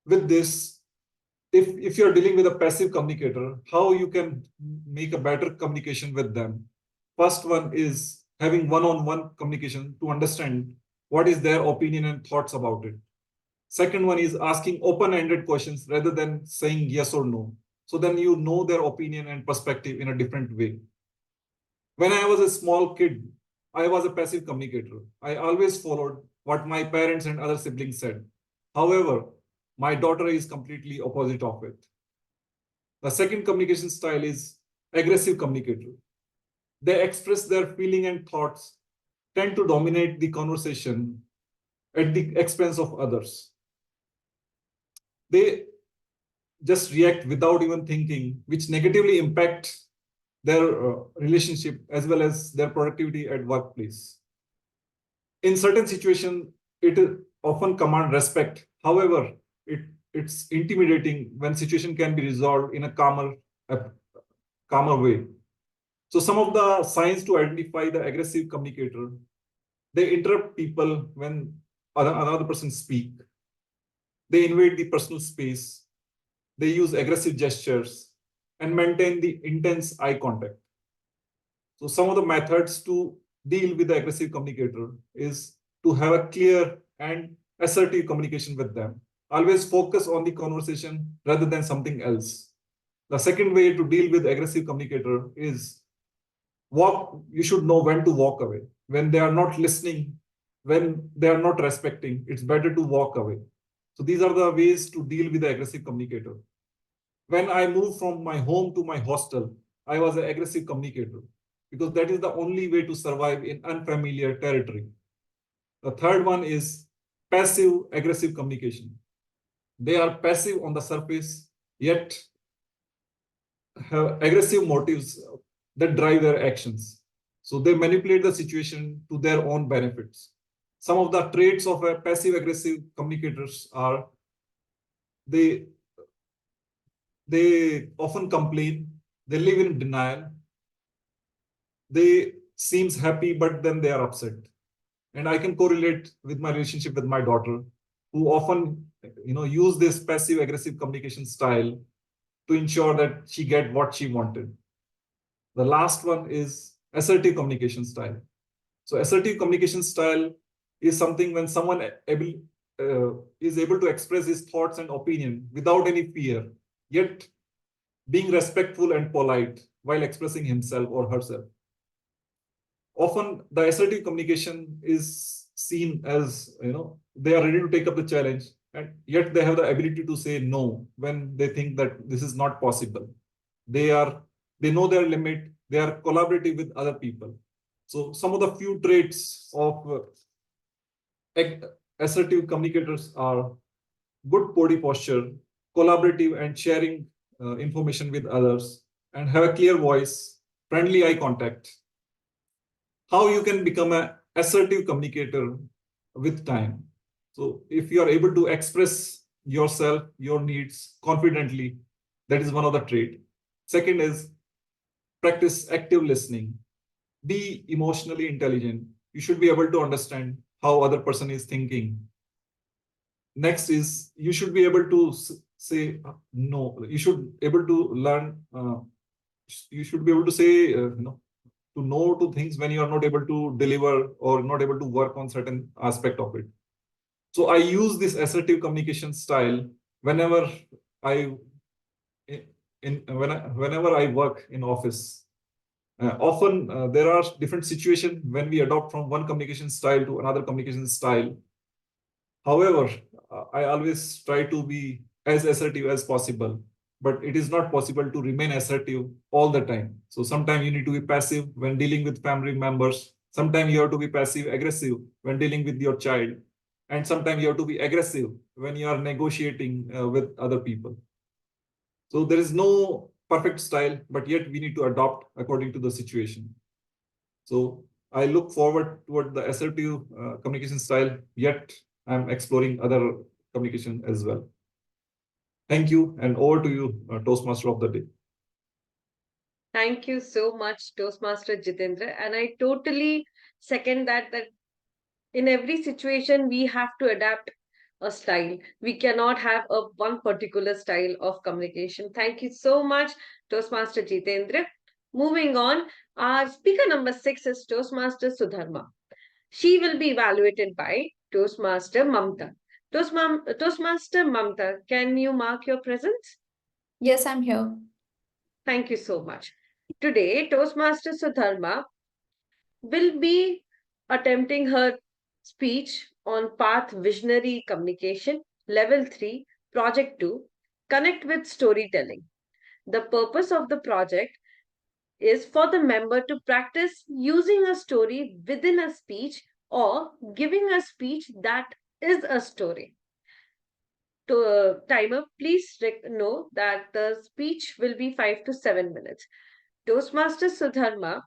S9: With this, if you're dealing with a passive communicator, how you can make a better communication with them? First one is having one-on-one communication to understand what is their opinion and thoughts about it. Second one is asking open-ended questions rather than saying yes or no. So then you know their opinion and perspective in a different way. When I was a small kid, I was a passive communicator. I always followed what my parents and other siblings said. However, my daughter is completely opposite of it. The second communication style is aggressive communicator. They express their feeling and thoughts, tend to dominate the conversation at the expense of others. They just react without even thinking, which negatively impact their relationship as well as their productivity at workplace. In certain situations, it often command respect. However, it's intimidating when situation can be resolved in a calmer way. So some of the signs to identify the aggressive communicator: they interrupt people when another person speak. They invade the personal space. They use aggressive gestures and maintain the intense eye contact. So some of the methods to deal with the aggressive communicator is to have a clear and assertive communication with them. Always focus on the conversation rather than something else. The second way to deal with aggressive communicator is you should know when to walk away. When they are not listening, when they are not respecting, it's better to walk away. So these are the ways to deal with the aggressive communicator. When I moved from my home to my hostel, I was an aggressive communicator because that is the only way to survive in unfamiliar territory. The third one is passive aggressive communication. They are passive on the surface, yet have aggressive motives that drive their actions. So they manipulate the situation to their own benefits. Some of the traits of a passive aggressive communicators are they often complain, they live in denial, they seems happy, but then they are upset. And I can correlate with my relationship with my daughter, who often use this passive aggressive communication style to ensure that she get what she wanted. The last one is assertive communication style. So assertive communication style is something when someone is able to express his thoughts and opinion without any fear, yet being respectful and polite while expressing himself or herself. Often the assertive communication is seen as, they are ready to take up the challenge, and yet they have the ability to say no when they think that this is not possible. They know their limit, they are collaborative with other people. So some of the few traits of assertive communicators are good body posture, collaborative and sharing information with others, and have a clear voice, friendly eye contact. How you can become an assertive communicator with time? So if you are able to express yourself, your needs confidently, that is one of the traits. Second is practice active listening. Be emotionally intelligent. You should be able to understand how other person is thinking. Next is you should be able to say no. You should able to learn. You should be able to say to no to things when you are not able to deliver or not able to work on certain aspect of it. So I use this assertive communication style whenever I whenever I work in office. Often there are different situations when we adopt from one communication style to another communication style. However, I always try to be as assertive as possible, but it is not possible to remain assertive all the time. So sometimes you need to be passive when dealing with family members. Sometimes you have to be passive aggressive when dealing with your child. And sometimes you have to be aggressive when you are negotiating with other people. So there is no perfect style, but yet we need to adopt according to the situation. So I look forward toward the assertive communication style, yet I'm exploring other communication as well. Thank you, and over to you, Toastmaster of the day.
S2: Thank you so much, Toastmaster Jitendra. And I totally second that in every situation, we have to adapt a style. We cannot have a one particular style of communication. Thank you so much, Toastmaster Jitendra. Moving on, our speaker number 6 is Toastmaster Sudharma. She will be evaluated by Toastmaster Mamta. Toastmaster Mamta, can you mark your presence?
S8: Yes, I'm here.
S2: Thank you so much. Today, Toastmaster Sudharma will be attempting her speech on Path Visionary Communication, Level 3, Project 2, Connect with Storytelling. The purpose of the project is for the member to practice using a story within a speech or giving a speech that is a story. timer, please know that the speech will be 5 to 7 minutes. Toastmaster Sudharma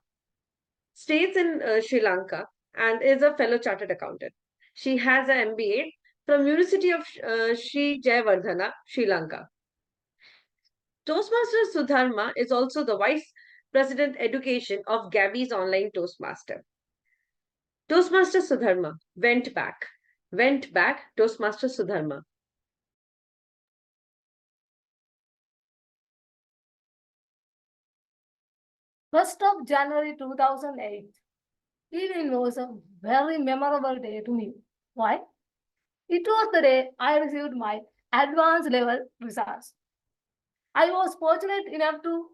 S2: stays in Sri Lanka and is a fellow chartered accountant. She has an MBA from University of Sri Jayawardhana, Sri Lanka. Toastmaster Sudharma is also the Vice President Education of Gabbys Online Toastmaster. Toastmaster Sudharma went back, Toastmaster Sudharma.
S8: First of January 2008. It was a very memorable day to me. Why? It was the day I received my advanced level results. I was fortunate enough to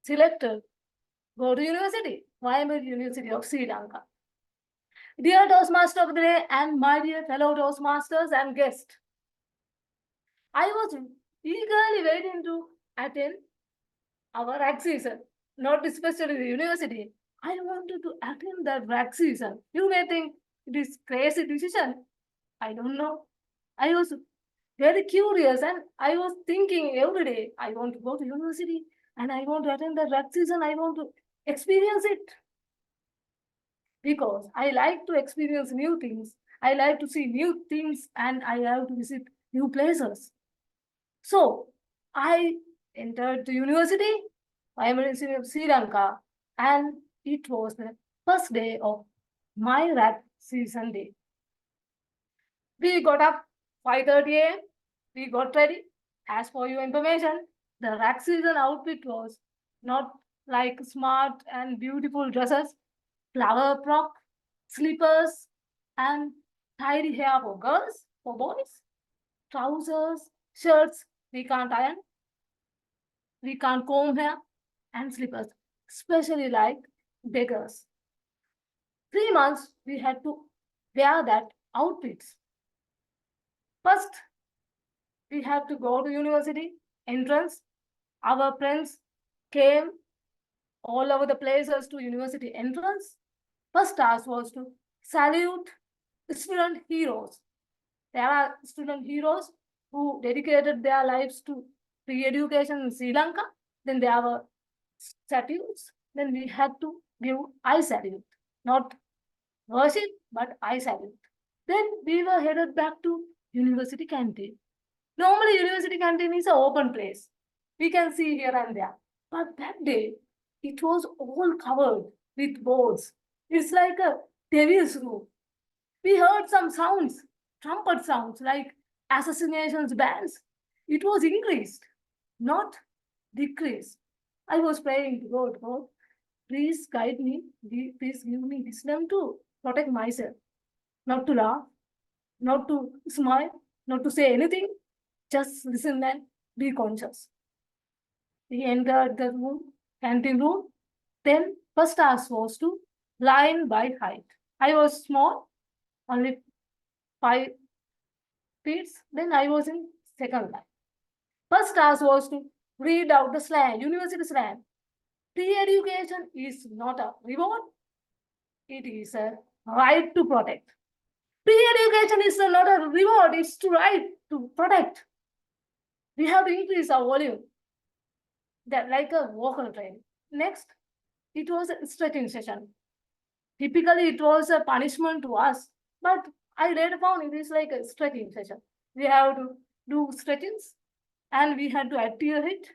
S8: selected go to university, Miami University of Sri Lanka. Dear Toastmaster of the day and my dear fellow Toastmasters and guests, I was eagerly waiting to attend our RAC season, not especially the university. I wanted to attend the RAC season. You may think it is crazy decision. I don't know. I was very curious and I was thinking every day, I want to go to university and I want to attend the RAC season. I want to experience it. Because I like to experience new things. I like to see new things and I like to visit new places. So I entered the university, University of Sri Lanka, and it was the first day of my RAC season day. We got up 5:30 a.m. We got ready. As for your information, the RAC season outfit was not like smart and beautiful dresses, flower frock, slippers, and tidy hair for girls, for boys, trousers, shirts, we can't iron, we can't comb hair, and slippers, especially like beggars. 3 months we had to wear that outfits. First, we had to go to university entrance. Our friends came all over the places to university entrance. First task was to salute student heroes. There are student heroes who dedicated their lives to free education in Sri Lanka. Then there were salutes. Then we had to give I salute, not worship, but I salute. Then we were headed back to university canteen. Normally, university canteen is an open place. We can see here and there. But that day, it was all covered with boards. It's like a devil's room. We heard some sounds, trumpet sounds, like assassinations bands. It was increased, not decreased. I was praying to God, please guide me, please give me wisdom to protect myself, not to laugh, not to smile, not to say anything, just listen and be conscious. We entered the room, canteen room. Then first task was to line by height. I was small, only 5 feet. Then I was in second line. First task was to read out the slang, university slang. Free education is not a reward. It is a right to protect. Free education is not a reward, it's to right to protect. We have to increase our volume. That like a vocal training. Next, it was a stretching session. Typically, it was a punishment to us, but I later found it is like a stretching session. We have to do stretchings and we had to adhere it.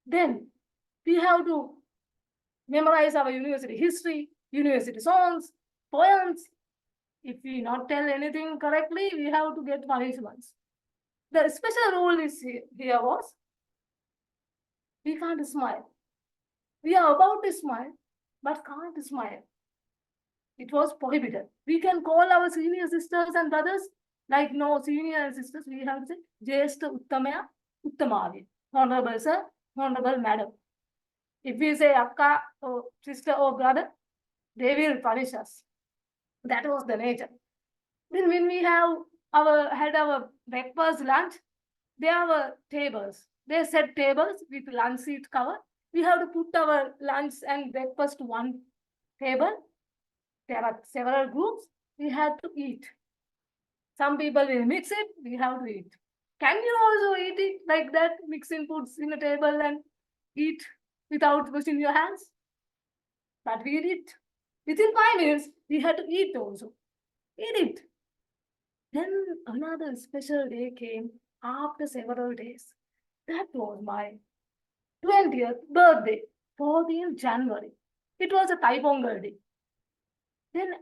S8: Then we have to memorize our university history, university songs, poems. If we not tell anything correctly, we have to get punishments. The special rule is here was, we can't smile. We are about to smile, but can't smile. It was prohibited. We can call our senior sisters and brothers, like no senior sisters, we have to say, Jesta Uttamaya, Uttamavi, Honorable Sir, Honorable Madam. If we say Akka or sister or brother, they will punish us. That was the nature. Then when we had our breakfast, lunch, there were tables. They set tables with lunch seat cover. We have to put our lunch and breakfast to one table. There are several groups. We had to eat. Some people will mix it, we have to eat. Can you also eat it like that, mixing foods in a table and eat without washing your hands? But we did. Within 5 minutes, we had to eat also. Eat it. Then another special day came after several days. That was my 20th birthday, 14th January. It was a Thai Pongal day. Then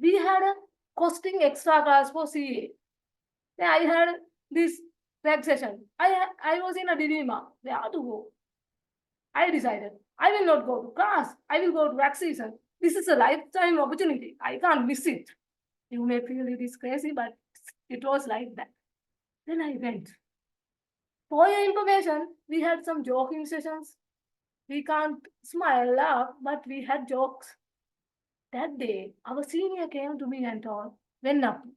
S8: we had a costing extra class for CA. Then I had this reg session. I was in a dilemma. Where to go? I decided I will not go to class. I will go to reg session. This is a lifetime opportunity. I can't miss it. You may feel it is crazy, but it was like that. Then I went. For your information, we had some joking sessions. We can't smile, laugh, but we had jokes. That day, our senior came to me and told, Vennapu.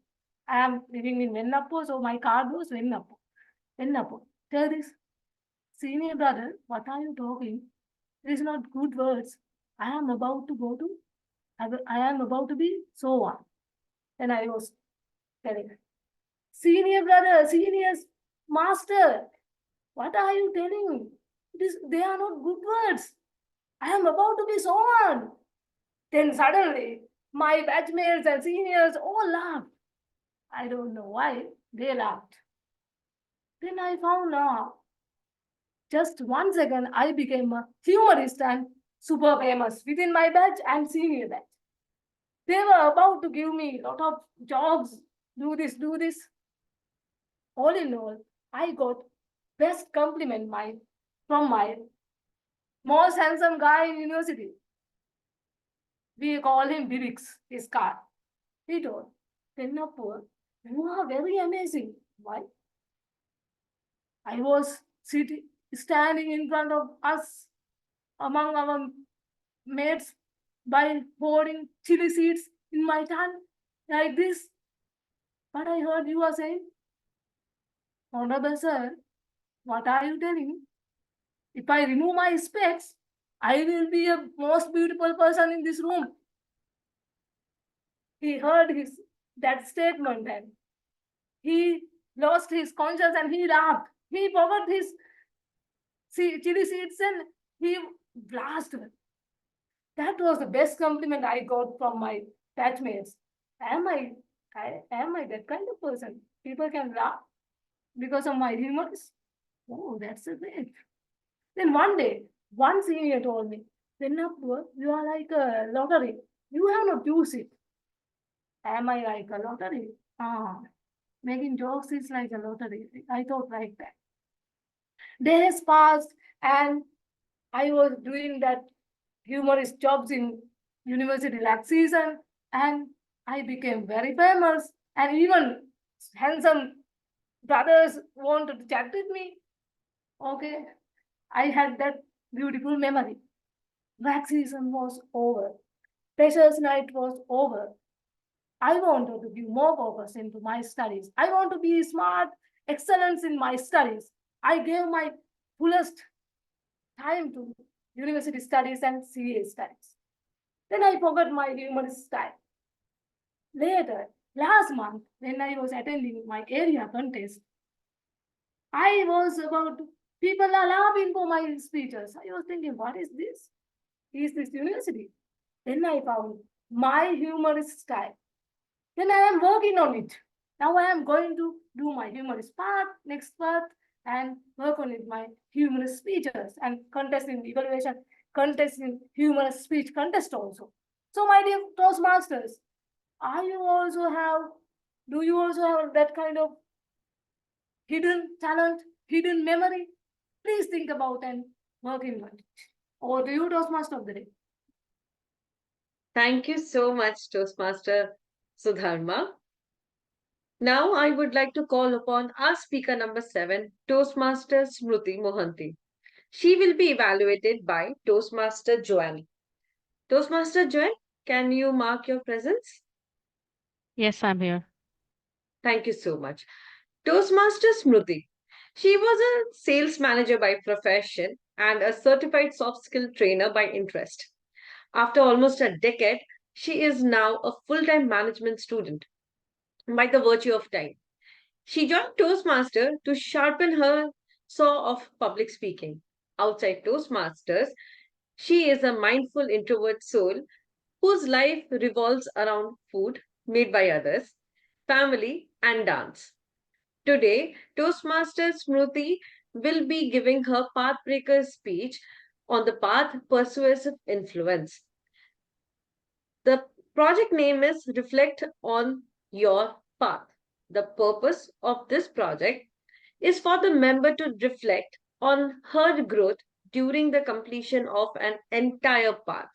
S8: I am living in Vennapu, so my card was Vennapu. Vennapu, tell this. Senior brother, what are you talking? It is not good words. I am about to be so on. And I was telling her, senior brother, seniors, master, what are you telling? They are not good words. I am about to be so on. Then suddenly, my batchmates and seniors all laughed. I don't know why they laughed. Then I found out. Just 1 second, I became a humorist and super famous within my batch and senior batch. They were about to give me a lot of jobs, do this. All in all, I got best compliment from my most handsome guy in university. We call him Bibix, his car. He told, Vennapu, you are very amazing. Why? I was standing in front of us among our mates by pouring chili seeds in my tongue like this. But I heard you are saying, Honorable sir, what are you telling? If I remove my specs, I will be a most beautiful person in this room. He heard that statement and he lost his conscience and he laughed. He forgot his chili seeds and he blasted. That was the best compliment I got from my batchmates. Am I that kind of person? People can laugh because of my humor. Oh, that's a great. Then one day, one senior told me, Vennapu, you are like a lottery. You have not used it. Am I like a lottery? Making jokes is like a lottery. I thought like that. Days passed and I was doing that humorous jobs in university last season and I became very famous and even handsome brothers wanted to chat with me. Okay, I had that beautiful memory. Wax season was over. Freshers' night was over. I wanted to give more focus into my studies. I want to be smart, excellence in my studies. I gave my fullest time to university studies and CA studies. Then I forgot my humorous style. Later, last month, when I was attending my area contest, I was about, people are laughing for my speeches. I was thinking, what is this? Is this university? Then I found my humorous style. Then I am working on it. Now I am going to do my humorous part, next part, and work on it, my humorous speeches and contest in evaluation, contest in humorous speech contest also. So my dear Toastmasters, do you also have that kind of hidden talent, hidden memory? Please think about and work in it. Over to you, Toastmaster of the day.
S2: Thank you so much, Toastmaster Sudharma. Now I would like to call upon our speaker number 7, Toastmaster Smruti Mohanty. She will be evaluated by Toastmaster Joanne. Toastmaster Joanne, can you mark your presence?
S10: Yes, I'm here.
S2: Thank you so much. Toastmaster Smruti. She was a sales manager by profession and a certified soft skill trainer by interest. After almost a decade, she is now a full-time management student. by the virtue of time. She joined Toastmaster to sharpen her saw of public speaking. Outside Toastmasters, she is a mindful introvert soul whose life revolves around food made by others, family, and dance. Today, Toastmaster Smruti will be giving her Pathbreaker speech on the path persuasive influence. The project name is Reflect on Your Path. The purpose of this project is for the member to reflect on her growth during the completion of an entire path.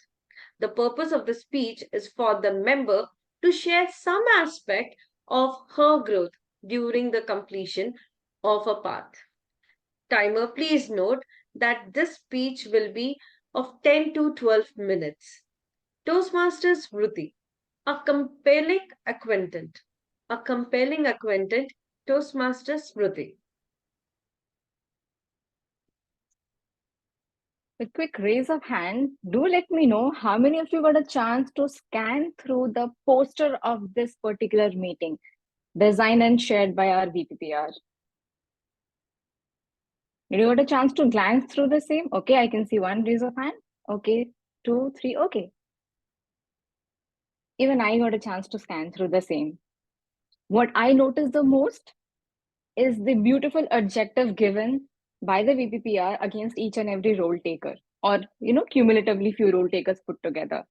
S2: The purpose of the speech is for the member to share some aspect of her growth during the completion of a path. Timer, please note that this speech will be of 10 to 12 minutes. Toastmasters Smruti, a compelling acquaintance. A compelling acquaintance, Toastmasters Smruti.
S11: A quick raise of hand. Do let me know how many of you got a chance to scan through the poster of this particular meeting, designed and shared by our VPPR. Did you got a chance to glance through the same? Okay, I can see one raise of hand. Okay, 2, 3, okay. Even I got a chance to scan through the same. What I noticed the most is the beautiful adjective given by the VPPR against each and every role taker, or cumulatively few role takers put together.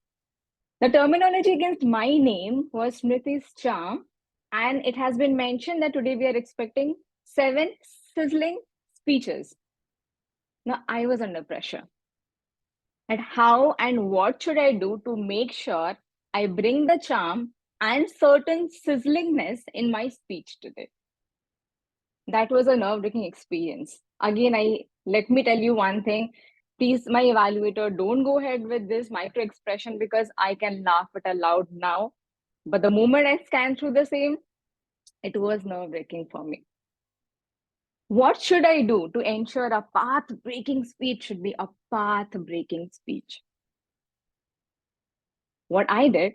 S11: The terminology against my name was Smriti's charm, and it has been mentioned that today we are expecting 7 sizzling speeches. Now I was under pressure. And how and what should I do to make sure I bring the charm and certain sizzlingness in my speech today? That was a nerve-wracking experience. Again, let me tell you one thing. Please, my evaluator, don't go ahead with this micro expression because I can laugh it aloud now. But the moment I scanned through the same, it was nerve-wracking for me. What should I do to ensure a path-breaking speech should be a path-breaking speech? What I did,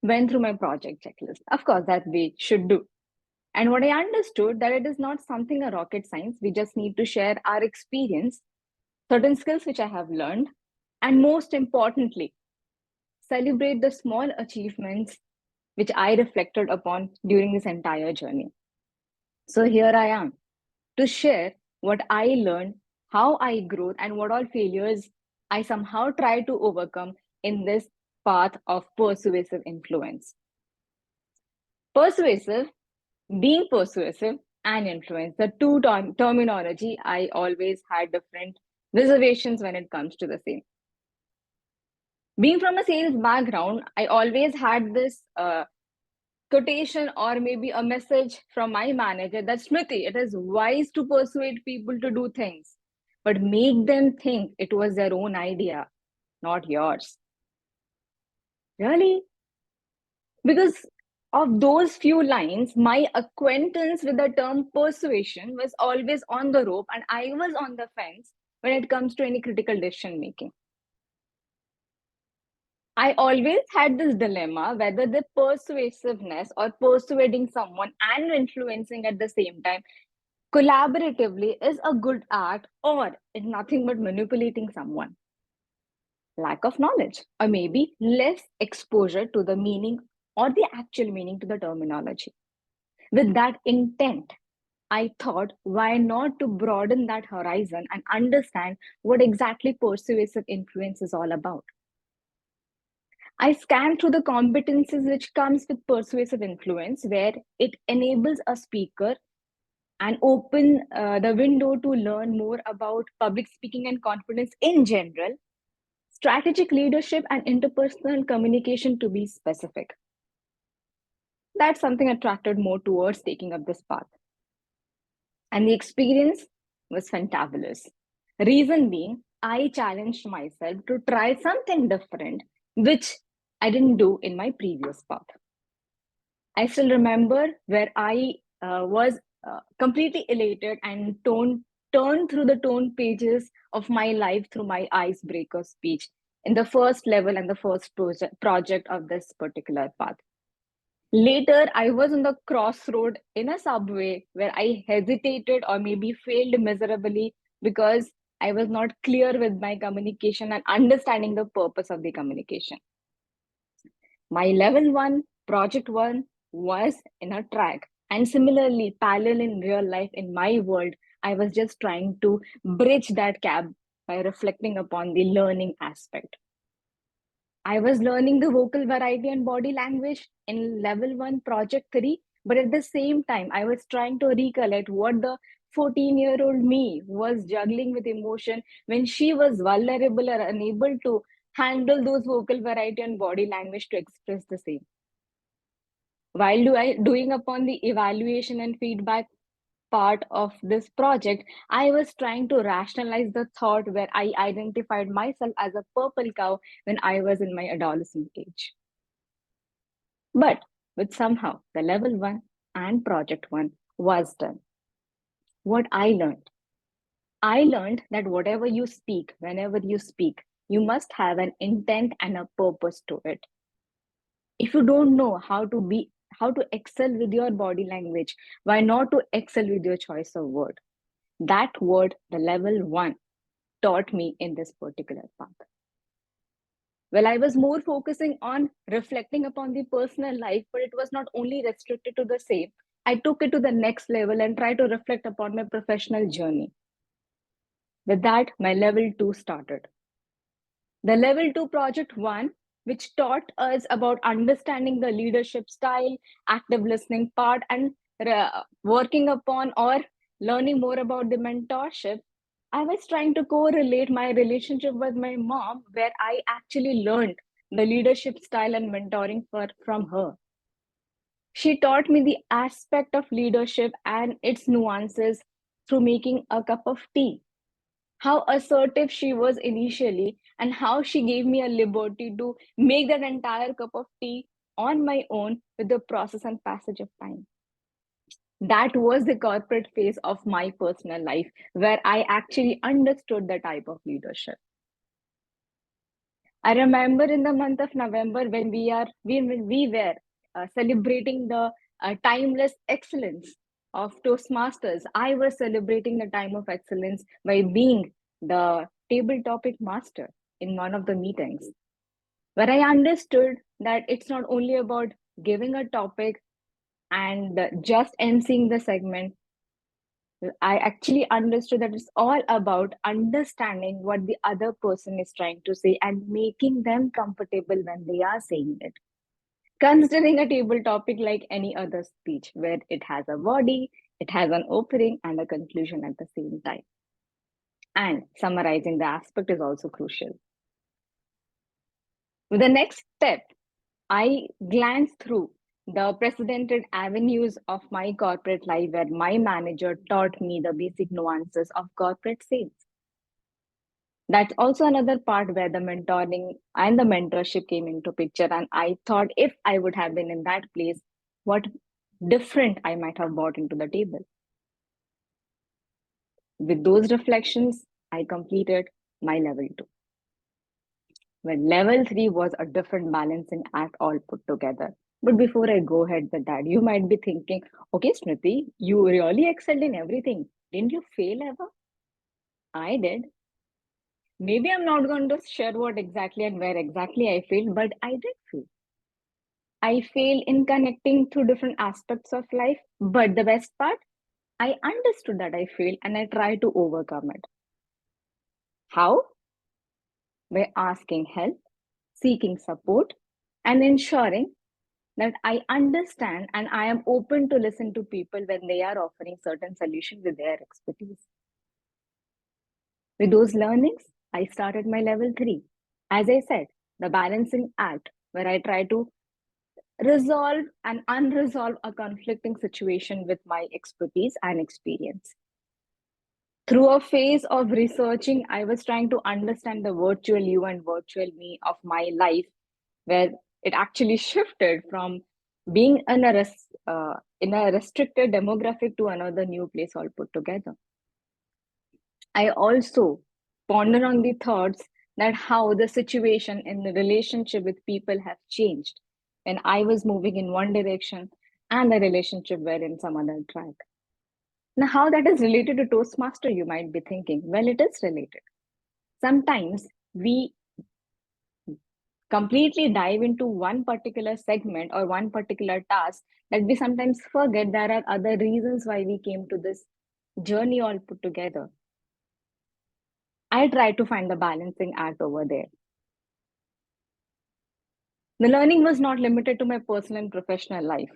S11: went through my project checklist. Of course, that we should do. And what I understood that it is not something a rocket science. We just need to share our experience, certain skills which I have learned, and most importantly, celebrate the small achievements which I reflected upon during this entire journey. So here I am to share what I learned, how I grew, and what all failures I somehow try to overcome in this path of persuasive influence. Persuasive, being persuasive, and influence, the two terminology, I always had different reservations when it comes to the same. Being from a sales background, I always had this quotation or maybe a message from my manager that Smruti, it is wise to persuade people to do things, but make them think it was their own idea, not yours. Really? Because of those few lines, my acquaintance with the term persuasion was always on the rope, and I was on the fence when it comes to any critical decision making. I always had this dilemma whether the persuasiveness or persuading someone and influencing at the same time collaboratively is a good act or it's nothing but manipulating someone. Lack of knowledge or maybe less exposure to the meaning or the actual meaning to the terminology. With that intent, I thought, why not to broaden that horizon and understand what exactly persuasive influence is all about. I scanned through the competencies which comes with persuasive influence, where it enables a speaker and open the window to learn more about public speaking and confidence in general, strategic leadership and interpersonal communication to be specific. That's something attracted more towards taking up this path. And the experience was fantabulous. Reason being, I challenged myself to try something different, which I didn't do in my previous path. I still remember where I was completely elated and turned through the tone pages of my life through my icebreaker speech in the first level and the first project of this particular path. Later, I was on the crossroad in a subway where I hesitated or maybe failed miserably because I was not clear with my communication and understanding the purpose of the communication. My level 1, project 1 was in a track. And similarly, parallel in real life in my world, I was just trying to bridge that gap by reflecting upon the learning aspect. I was learning the vocal variety and body language in level 1, project 3, but at the same time, I was trying to recollect what the 14-year-old me was juggling with emotion when she was vulnerable or unable to handle those vocal variety and body language to express the same. While doing upon the evaluation and feedback part of this project, I was trying to rationalize the thought where I identified myself as a purple cow when I was in my adolescent age. But with somehow the level 1 and project 1 was done. What I learned that whatever you speak, whenever you speak, you must have an intent and a purpose to it. If you don't know how to excel with your body language, why not to excel with your choice of word? That word, the level 1, taught me in this particular path. Well, I was more focusing on reflecting upon the personal life, but it was not only restricted to the same. I took it to the next level and tried to reflect upon my professional journey. With that, my level 2 started. The level 2 project 1, which taught us about understanding the leadership style, active listening part, and working upon or learning more about the mentorship. I was trying to correlate my relationship with my mom, where I actually learned the leadership style and mentoring from her. She taught me the aspect of leadership and its nuances through making a cup of tea. How assertive she was initially, and how she gave me a liberty to make that entire cup of tea on my own with the process and passage of time. That was the corporate phase of my personal life, where I actually understood the type of leadership. I remember in the month of November when we were celebrating the timeless excellence of Toastmasters. I was celebrating the time of excellence by being the table topic master in one of the meetings, where I understood that it's not only about giving a topic and just emceeing the segment. I actually understood that it's all about understanding what the other person is trying to say and making them comfortable when they are saying it. Considering a table topic like any other speech, where it has a body, it has an opening and a conclusion at the same time. And summarizing the aspect is also crucial. With the next step, I glanced through the precedented avenues of my corporate life, where my manager taught me the basic nuances of corporate sales. That's also another part where the mentoring and the mentorship came into picture. And I thought if I would have been in that place, what different I might have brought into the table. With those reflections, I completed my level 2. When level 3 was a different balancing act all put together. But before I go ahead with that, you might be thinking, okay, Smruti, you really excelled in everything. Didn't you fail ever? I did. Maybe I'm not going to share what exactly and where exactly I failed, but I did fail. I failed in connecting through different aspects of life. But the best part, I understood that I failed and I tried to overcome it. How? By asking help, seeking support, and ensuring that I understand and I am open to listen to people when they are offering certain solutions with their expertise. With those learnings, I started my level 3. As I said, the balancing act, where I try to resolve and unresolve a conflicting situation with my expertise and experience. Through a phase of researching, I was trying to understand the virtual you and virtual me of my life, where it actually shifted from being in a restricted demographic to another new place all put together. I also ponder on the thoughts that how the situation in the relationship with people have changed. when I was moving in one direction and the relationship were in some other track. Now, how that is related to Toastmaster, you might be thinking. Well, it is related. Sometimes we completely dive into one particular segment or one particular task that we sometimes forget there are other reasons why we came to this journey all put together. I try to find the balancing act over there. The learning was not limited to my personal and professional life.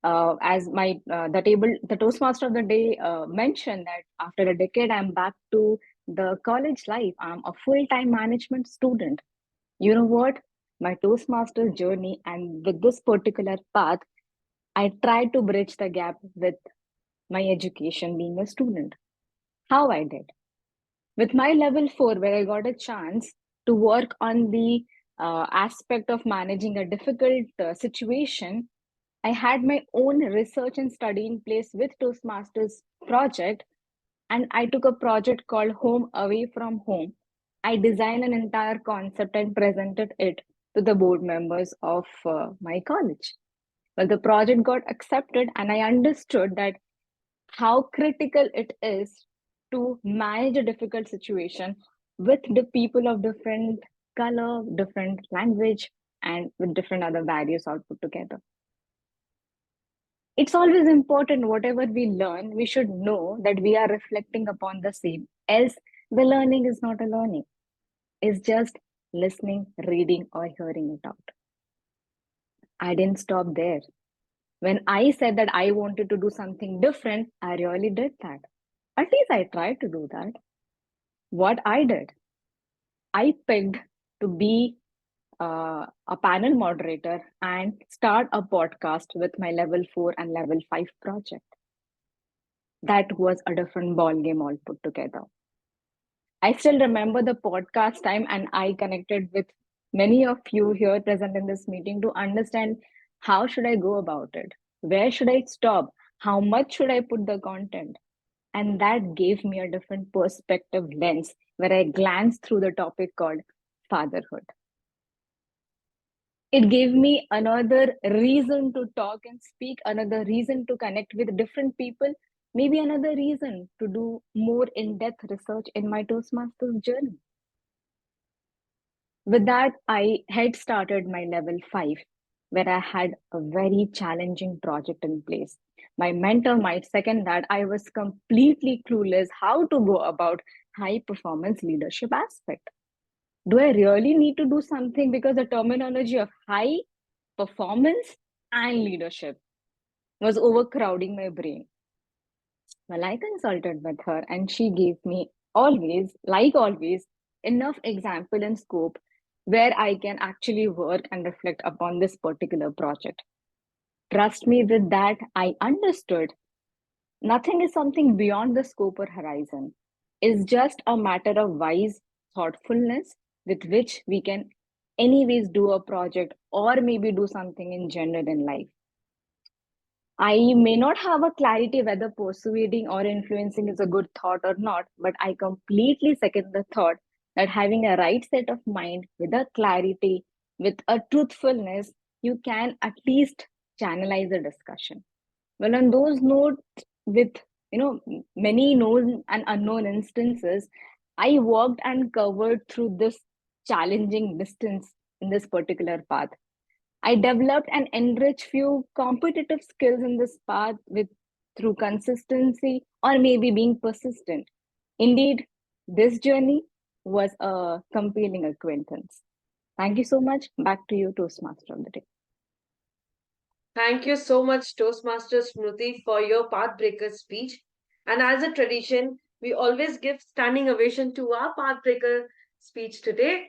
S11: As the Toastmaster of the day mentioned that after a decade, I'm back to the college life. I'm a full-time management student. You know what? My Toastmaster journey and with this particular path, I tried to bridge the gap with my education being a student. How I did? With my level 4, where I got a chance to work on the aspect of managing a difficult situation, I had my own research and study in place with Toastmasters project, and I took a project called Home Away from Home. I designed an entire concept and presented it to the board members of my college. Well, the project got accepted, and I understood that how critical it is to manage a difficult situation with the people of different color, different language, and with different other values all put together. It's always important, whatever we learn, we should know that we are reflecting upon the same. Else, the learning is not a learning. It's just listening, reading, or hearing it out. I didn't stop there. When I said that I wanted to do something different, I really did that. At least I tried to do that. What I did, I picked to be a panel moderator and start a podcast with my level 4 and level 5 project. That was a different ball game all put together. I still remember the podcast time, and I connected with many of you here present in this meeting to understand how should I go about it? Where should I stop? How much should I put the content? And that gave me a different perspective lens where I glanced through the topic called fatherhood. It gave me another reason to talk and speak, another reason to connect with different people, maybe another reason to do more in-depth research in my Toastmasters journey. With that, I had started my level 5, where I had a very challenging project in place. My mentor might second that I was completely clueless how to go about high performance leadership aspect. Do I really need to do something? Because the terminology of high performance and leadership was overcrowding my brain. Well, I consulted with her, and she gave me always, like always, enough example and scope where I can actually work and reflect upon this particular project. Trust me, with that, I understood nothing is something beyond the scope or horizon. It's just a matter of wise thoughtfulness with which we can anyways do a project or maybe do something in general in life. I may not have a clarity whether persuading or influencing is a good thought or not, but I completely second the thought that having a right set of mind with a clarity, with a truthfulness, you can at least channelize a discussion. Well, on those notes, with many known and unknown instances, I walked and covered through this challenging distance in this particular path. I developed and enriched few competitive skills in this path with through consistency or maybe being persistent. Indeed, this journey was a compelling acquaintance. Thank you so much. Back to you, Toastmaster of the day.
S2: Thank you so much, Toastmaster Smruti, for your pathbreaker speech. And as a tradition, we always give standing ovation to our pathbreaker speech today.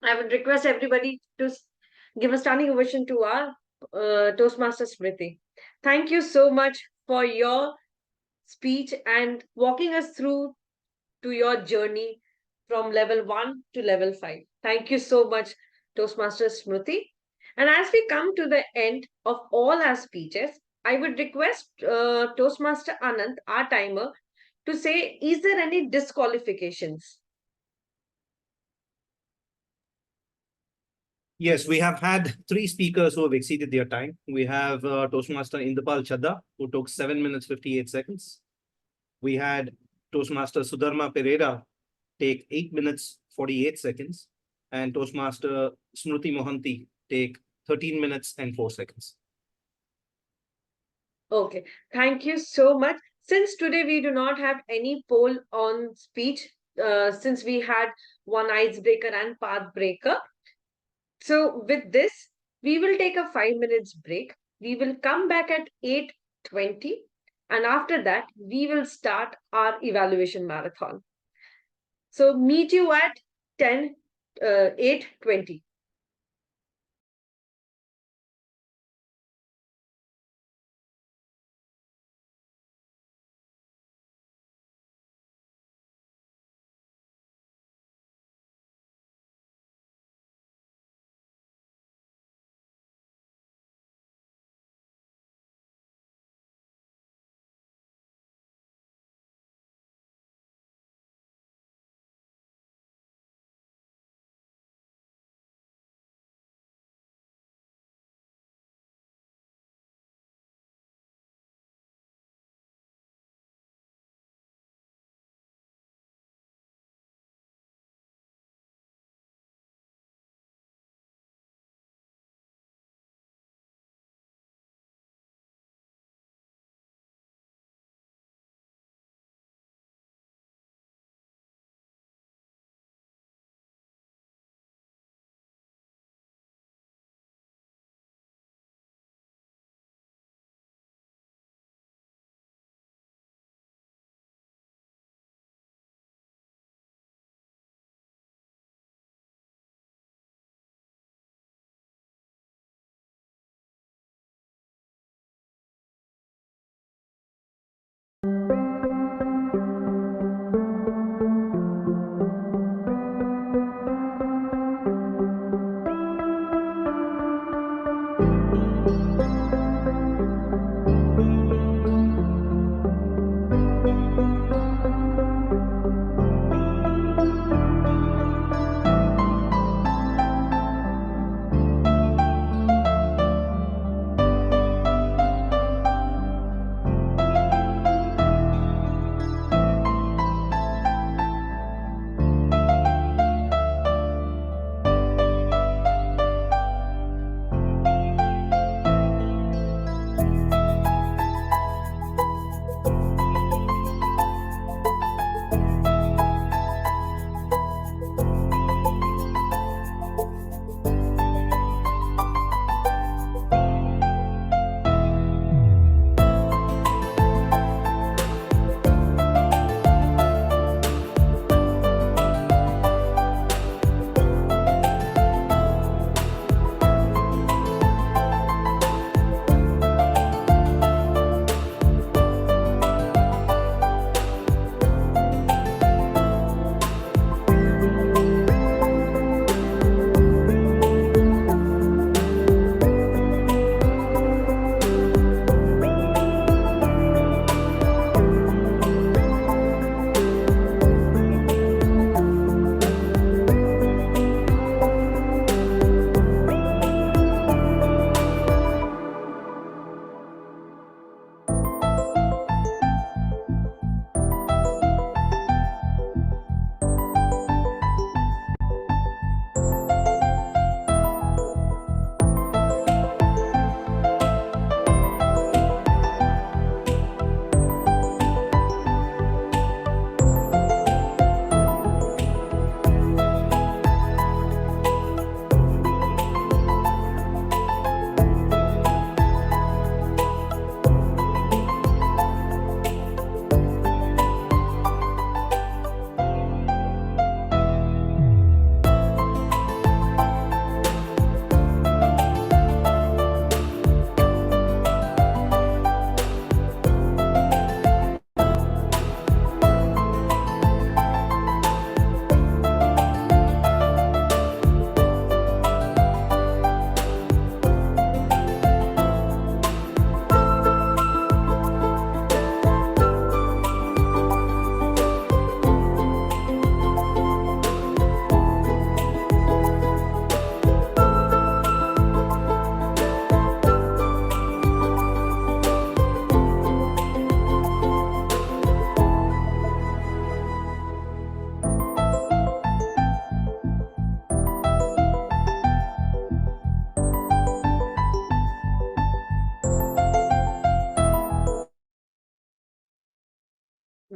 S2: I would request everybody to give a standing ovation to our Toastmaster Smruti. Thank you so much for your speech and walking us through to your journey from level 1 to level 5. Thank you so much, Toastmaster Smruti. And as we come to the end of all our speeches, I would request Toastmaster Anand, our timer, to say, is there any disqualifications?
S3: Yes, we have had 3 speakers who have exceeded their time. We have Toastmaster Inderpal Chadda, who took 7 minutes 58 seconds. We had Toastmaster Sudharma Perera take 8 minutes 48 seconds, and Toastmaster Smruti Mohanty take 13 minutes and 4 seconds.
S2: Okay, thank you so much. Since today we do not have any poll on speech, since we had one icebreaker and path breaker. So with this, we will take a 5 minutes break. We will come back at 8:20, and after that, we will start our evaluation marathon. So meet you at 8:20.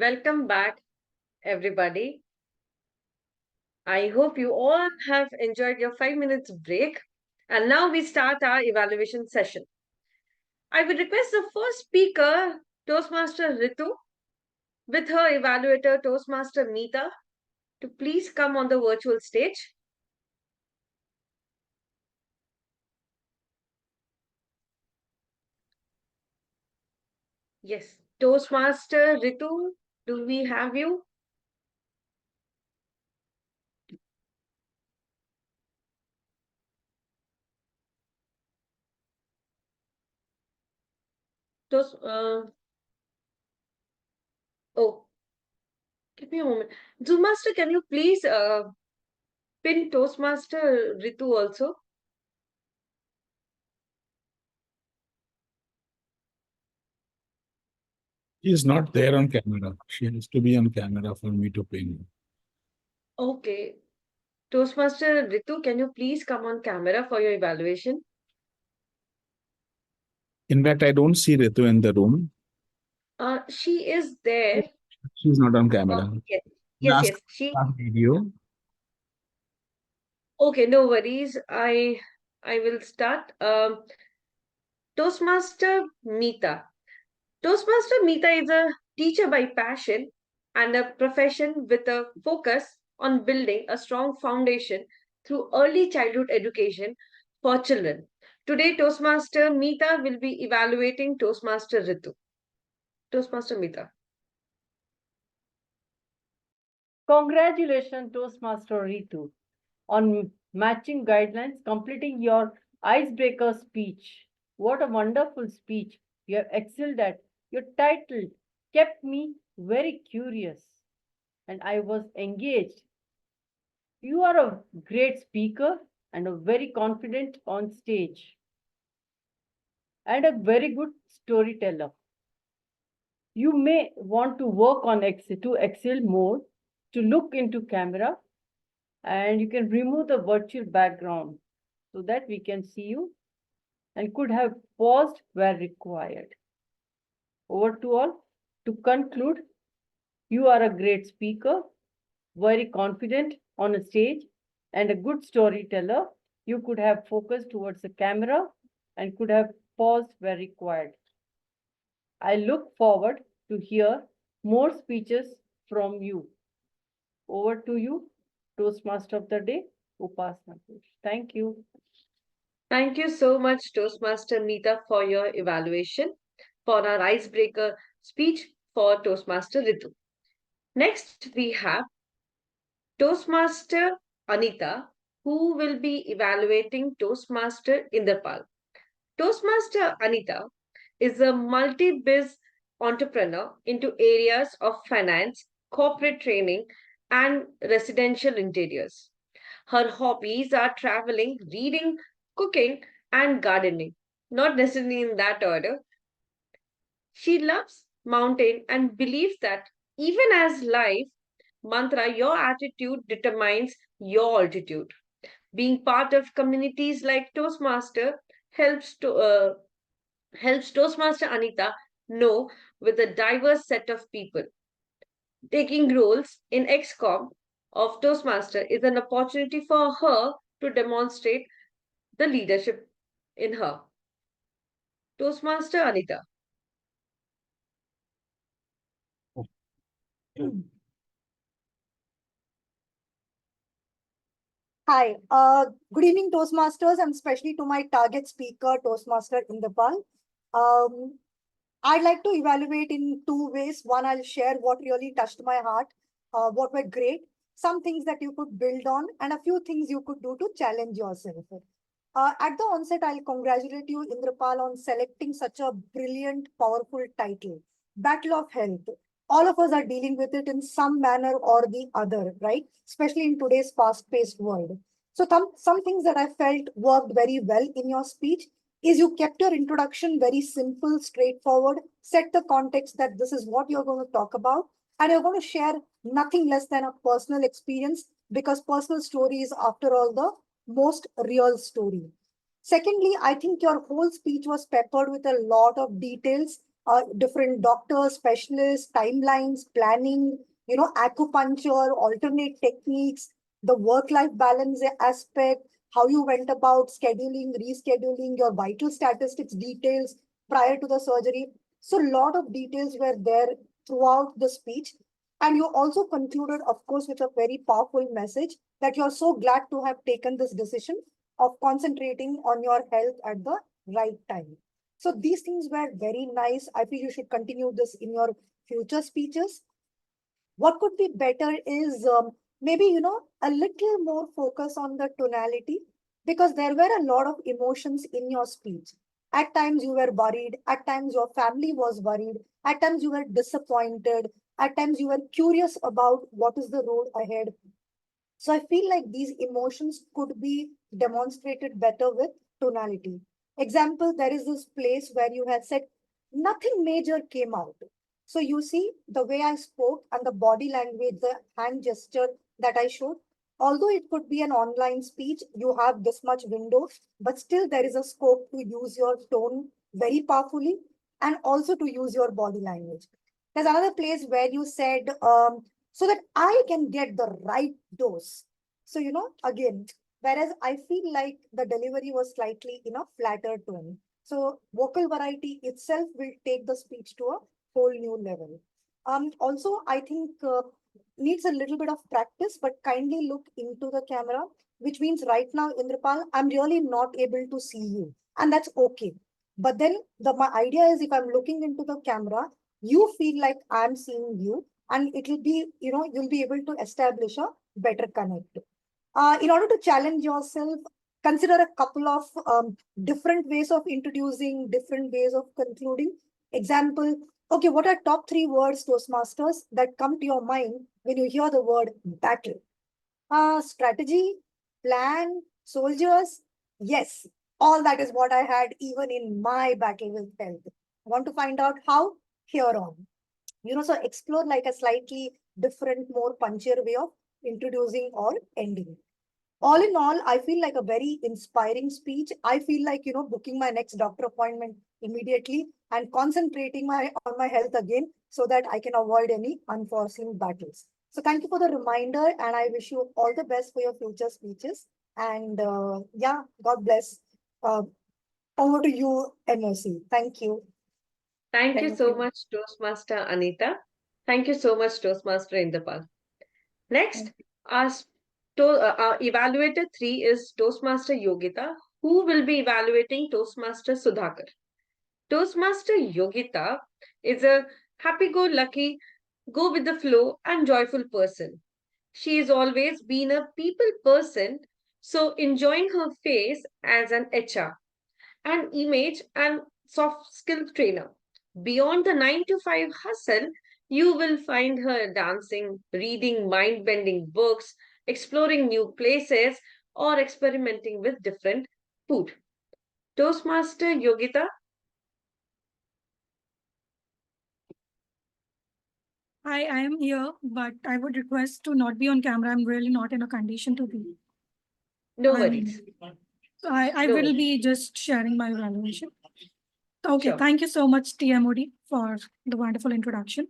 S2: Welcome back, everybody. I hope you all have enjoyed your 5 minutes break. And now we start our evaluation session. I would request the first speaker, Toastmaster Ritu, with her evaluator, Toastmaster Mita, to please come on the virtual stage. Yes, Toastmaster Ritu, do we have you? Toast, oh, give me a moment. Zoom Master, can you please pin Toastmaster Ritu also?
S12: She is not there on camera. She has to be on camera for me to pin.
S2: Okay. Toastmaster Ritu, can you please come on camera for your evaluation?
S12: In fact, I don't see Ritu in the room.
S2: She is there.
S12: She's not on camera.
S2: Yes, yes, yes. She.
S12: Video.
S2: Okay, no worries. I will start. Toastmaster Mita. Toastmaster Mita is a teacher by passion and a profession with a focus on building a strong foundation through early childhood education for children. Today, Toastmaster Mita will be evaluating Toastmaster Ritu. Toastmaster Mita.
S13: Congratulations, Toastmaster Ritu, on matching guidelines, completing your icebreaker speech. What a wonderful speech. You have excelled at. Your title kept me very curious and I was engaged. You are a great speaker and a very confident on stage and a very good storyteller. You may want to work on to excel more, to look into camera, and you can remove the virtual background so that we can see you and could have paused where required. Over to all. To conclude, you are a great speaker, very confident on a stage, and a good storyteller. You could have focused towards the camera and could have paused where required. I look forward to hear more speeches from you. Over to you, Toastmaster of the Day, Upasana. Thank you.
S2: Thank you so much, Toastmaster Mita, for your evaluation for our icebreaker speech for Toastmaster Ritu. Next, we have Toastmaster Anita, who will be evaluating Toastmaster Inderpal. Toastmaster Anita is a multi-biz entrepreneur into areas of finance, corporate training, and residential interiors. Her hobbies are traveling, reading, cooking, and gardening. Not necessarily in that order. She loves mountain and believes that even as life mantra, your attitude determines your altitude. Being part of communities like Toastmaster helps Toastmaster Anita know with a diverse set of people. Taking roles in ExCom of Toastmaster is an opportunity for her to demonstrate the leadership in her. Toastmaster Anita.
S14: Hi, good evening, Toastmasters, and especially to my target speaker, Toastmaster Inderpal. I'd like to evaluate in two ways. One, I'll share what really touched my heart, what were great, some things that you could build on, and a few things you could do to challenge yourself. At the onset, I'll congratulate you, Inderpal, on selecting such a brilliant, powerful title, Battle of Health. All of us are dealing with it in some manner or the other, right? Especially in today's fast-paced world. So some things that I felt worked very well in your speech is you kept your introduction very simple, straightforward, set the context that this is what you're going to talk about, and you're going to share nothing less than a personal experience because personal story is, after all, the most real story. Secondly, I think your whole speech was peppered with a lot of details different doctors, specialists, timelines, planning, acupuncture, alternate techniques, the work-life balance aspect, how you went about scheduling, rescheduling, your vital statistics details prior to the surgery. So a lot of details were there throughout the speech. And you also concluded, of course, with a very powerful message that you're so glad to have taken this decision of concentrating on your health at the right time. So these things were very nice. I feel you should continue this in your future speeches. What could be better is maybe, a little more focus on the tonality, because there were a lot of emotions in your speech. At times you were worried, at times your family was worried, at times you were disappointed, at times you were curious about what is the road ahead. So I feel like these emotions could be demonstrated better with tonality. Example, there is this place where you had said nothing major came out. So you see the way I spoke and the body language, the hand gesture that I showed, although it could be an online speech, you have this much window, but still there is a scope to use your tone very powerfully and also to use your body language. There's another place where you said, so that I can get the right dose. So, again, whereas I feel like the delivery was slightly in a flatter tone. So vocal variety itself will take the speech to a whole new level. Also, I think needs a little bit of practice, but kindly look into the camera, which means right now, Inderpal, I'm really not able to see you, and that's okay. But then my idea is if I'm looking into the camera, you feel like I'm seeing you, and it will be, you'll be able to establish a better connect. In order to challenge yourself, consider a couple of different ways of introducing, different ways of concluding. Example, okay, what are top 3 words, Toastmasters, that come to your mind when you hear the word battle? Strategy, plan, soldiers. Yes, all that is what I had even in my battle with health. Want to find out how? Here on. So explore like a slightly different, more punchier way of introducing or ending. All in all, I feel like a very inspiring speech. I feel like, booking my next doctor appointment immediately and concentrating on my health again so that I can avoid any unforeseen battles. So thank you for the reminder, and I wish you all the best for your future speeches. And yeah, God bless. Over to you, NOC. Thank you.
S2: Thank you so much, Toastmaster Anita. Thank you so much, Toastmaster Inderpal. Next, our evaluator 3 is Toastmaster Yogita, who will be evaluating Toastmaster Sudhakar. Toastmaster Yogita is a happy-go-lucky, go with the flow and joyful person. She has always been a people person, so enjoying her face as an HR, an image and soft skill trainer. Beyond the 9 to 5 hustle, you will find her dancing, reading mind bending books, exploring new places, or experimenting with different food. Toastmaster Yogita.
S15: Hi, I am here, but I would request to not be on camera. I'm really not in a condition to be.
S2: No worries.
S15: I
S2: No
S15: will
S2: worries.
S15: be just sharing my evaluation. Okay,
S2: Sure.
S15: thank you so much, TMOD, for the wonderful introduction.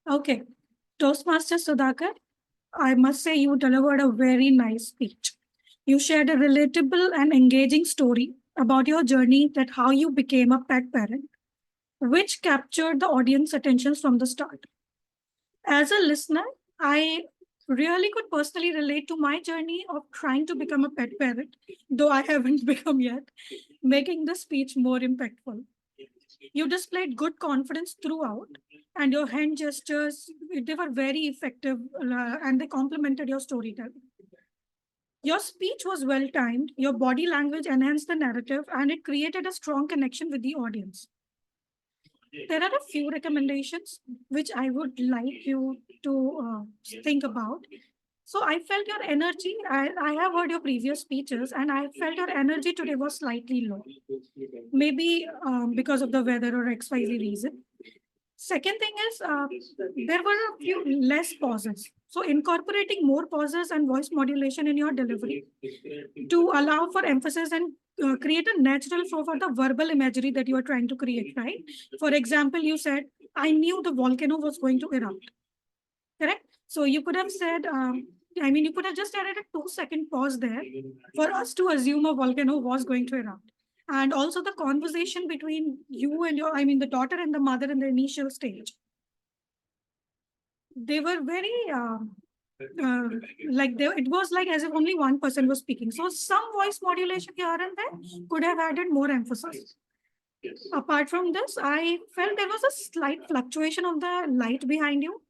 S15: Okay, Toastmaster Sudhakar, I must say you delivered a very nice speech. You shared a relatable and engaging story about your journey, that how you became a pet parent, which captured the audience attention from the start. As a listener, I really could personally relate to my journey of trying to become a pet parent, though I haven't become yet, making the speech more impactful. You displayed good confidence throughout, and your hand gestures, they were very effective, and they complemented your storytelling. Your speech was well timed, your body language enhanced the narrative, and it created a strong connection with the audience. There are a few recommendations which I would like you to think about. So I felt your energy, I have heard your previous speeches, and I felt your energy today was slightly low. Maybe because of the weather or XYZ reason. Second thing is, there were a few less pauses. So incorporating more pauses and voice modulation in your delivery to allow for emphasis and create a natural flow for the verbal imagery that you are trying to create, right? For example, you said, I knew the volcano was going to erupt, correct? So you could have said, you could have just added a 2-second pause there for us to assume a volcano was going to erupt. And also the conversation between you and the daughter and the mother in the initial stage. They were very, it was like as if only one person was speaking. So some voice modulation here and there could have added more emphasis. Apart from this, I felt there was a slight fluctuation of the light behind you,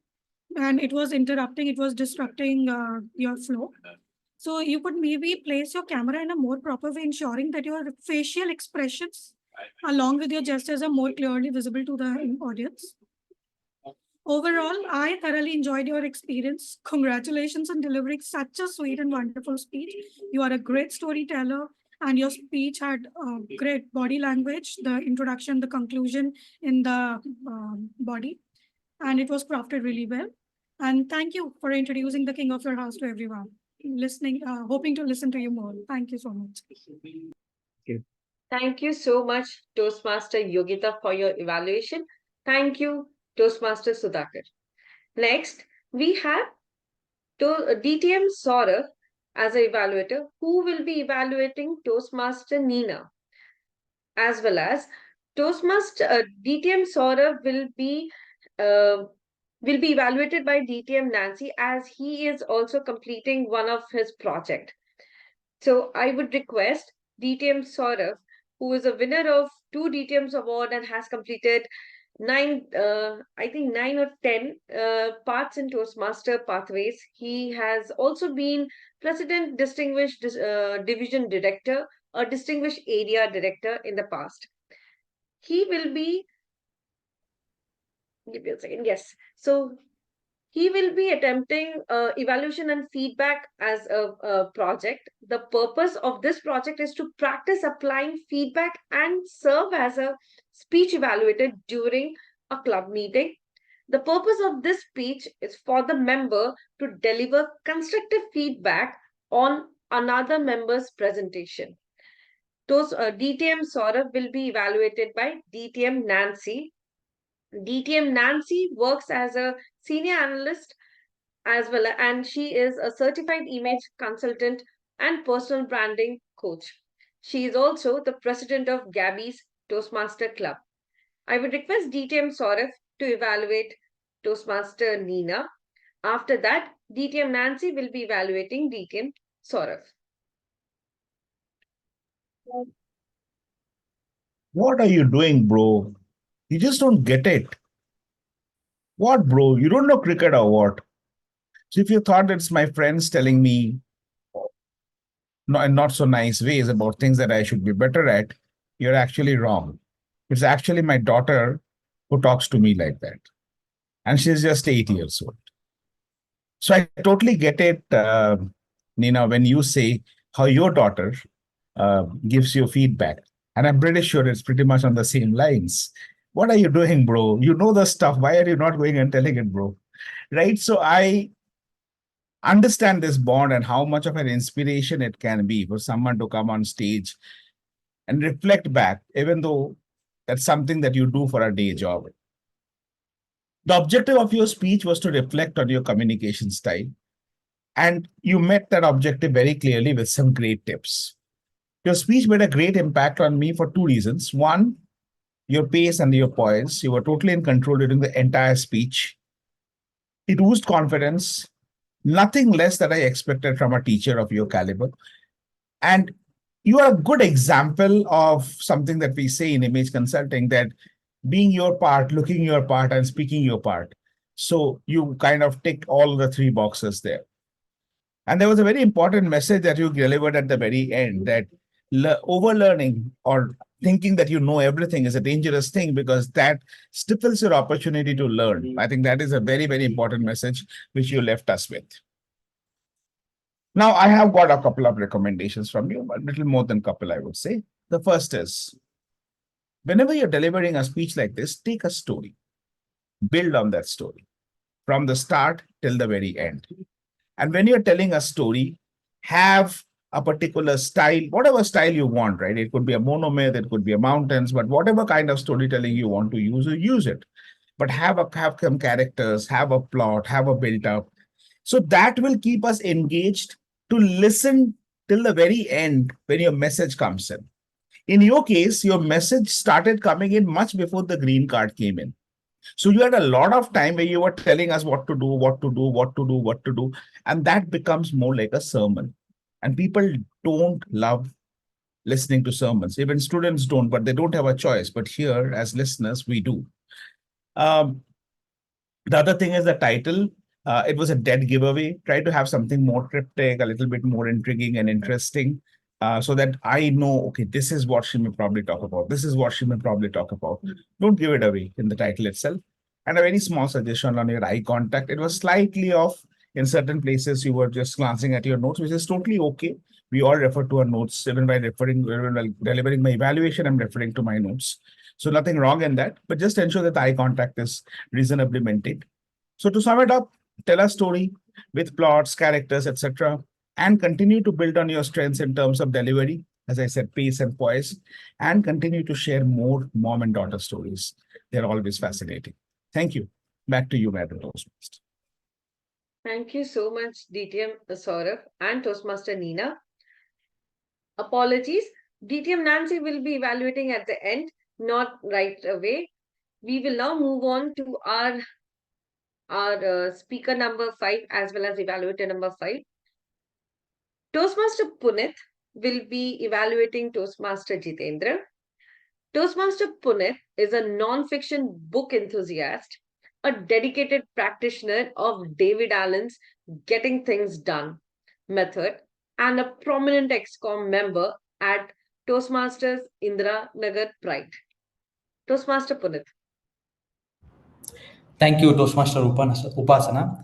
S15: and it was interrupting, it was disrupting your flow. So you could maybe place your camera in a more proper way, ensuring that your facial expressions along with your gestures are more clearly visible to the audience. Overall, I thoroughly enjoyed your experience. Congratulations on delivering such a sweet and wonderful speech. You are a great storyteller, and your speech had great body language, the introduction, the conclusion in the body, and it was crafted really well. And thank you for introducing the king of your house to everyone. Hoping to listen to you more. Thank you so much.
S2: Thank you so much, Toastmaster Yogita, for your evaluation. Thank you, Toastmaster Sudhakar. Next, we have DTM Sourav as an evaluator who will be evaluating Toastmaster Neena, as well as Toastmaster DTM Sourav will be evaluated by DTM Nancy, as he is also completing one of his project. So I would request DTM Sourav, who is a winner of 2 DTMs award and has completed 9 or 10 parts in Toastmaster pathways. He has also been President Distinguished Division Director or Distinguished Area Director in the past. He will be, give me a second, yes. So he will be attempting evaluation and feedback as a project. The purpose of this project is to practice applying feedback and serve as a speech evaluator during a club meeting. The purpose of this speech is for the member to deliver constructive feedback on another member's presentation. DTM Sourav will be evaluated by DTM Nancy. DTM Nancy works as a senior analyst as well, and she is a certified image consultant and personal branding coach. She is also the president of Gabbys Toastmaster Club. I would request DTM Sourav to evaluate Toastmaster Neena. After that, DTM Nancy will be evaluating DTM Sourav.
S16: What are you doing, bro? You just don't get it. What, bro? You don't know cricket or what? So if you thought it's my friends telling me in not so nice ways about things that I should be better at, you're actually wrong. It's actually my daughter who talks to me like that. And she's just 8 years old. So I totally get it, Neena, when you say how your daughter gives you feedback. And I'm pretty sure it's pretty much on the same lines. What are you doing, bro? You know the stuff. Why are you not going and telling it, bro? Right? So I understand this bond and how much of an inspiration it can be for someone to come on stage and reflect back, even though that's something that you do for a day job. The objective of your speech was to reflect on your communication style. And you met that objective very clearly with some great tips. Your speech made a great impact on me for 2 reasons. One, your pace and your poise. You were totally in control during the entire speech. It oozed confidence, nothing less that I expected from a teacher of your caliber. And you are a good example of something that we say in image consulting, that being your part, looking your part, and speaking your part. So you kind of tick all the 3 boxes there. And there was a very important message that you delivered at the very end, that overlearning or thinking that you know everything is a dangerous thing, because that stifles your opportunity to learn. I think that is a very, very important message which you left us with. Now, I have got a couple of recommendations from you, a little more than couple, I would say. The first is, whenever you're delivering a speech like this, take a story. build on that story from the start till the very end. And when you're telling a story, have a particular style, whatever style you want, right? It could be a monomyth, it could be a mountains, but whatever kind of storytelling you want to use, you use it. But have some characters, have a plot, have a build up. So that will keep us engaged to listen till the very end when your message comes in. In your case, your message started coming in much before the green card came in. So you had a lot of time where you were telling us what to do, what to do, what to do, what to do. And that becomes more like a sermon. And people don't love listening to sermons. Even students don't, but they don't have a choice. But here, as listeners, we do. The other thing is the title. It was a dead giveaway. Try to have something more cryptic, a little bit more intriguing and interesting, so that I know, okay, this is what she may probably talk about. This is what she may probably talk about. Don't give it away in the title itself. And a very small suggestion on your eye contact. It was slightly off in certain places. You were just glancing at your notes, which is totally okay. We all refer to our notes. Even while delivering my evaluation, I'm referring to my notes. So nothing wrong in that, but just ensure that the eye contact is reasonably maintained. So to sum it up, tell a story with plots, characters, etc., and continue to build on your strengths in terms of delivery, as I said, pace and poise, and continue to share more mom and daughter stories. They're always fascinating. Thank you. Back to you, Madam Toastmaster.
S2: Thank you so much, DTM Sourav and Toastmaster Neena. Apologies. DTM Nancy will be evaluating at the end, not right away. We will now move on to our speaker number 5 as well as evaluator number 5. Toastmaster Punith will be evaluating Toastmaster Jitender. Toastmaster Punith is a non-fiction book enthusiast, a dedicated practitioner of David Allen's Getting Things Done method, and a prominent ExCom member at Toastmasters Indira Nagar Pride. Toastmaster Punith.
S17: Thank you, Toastmaster Upasana.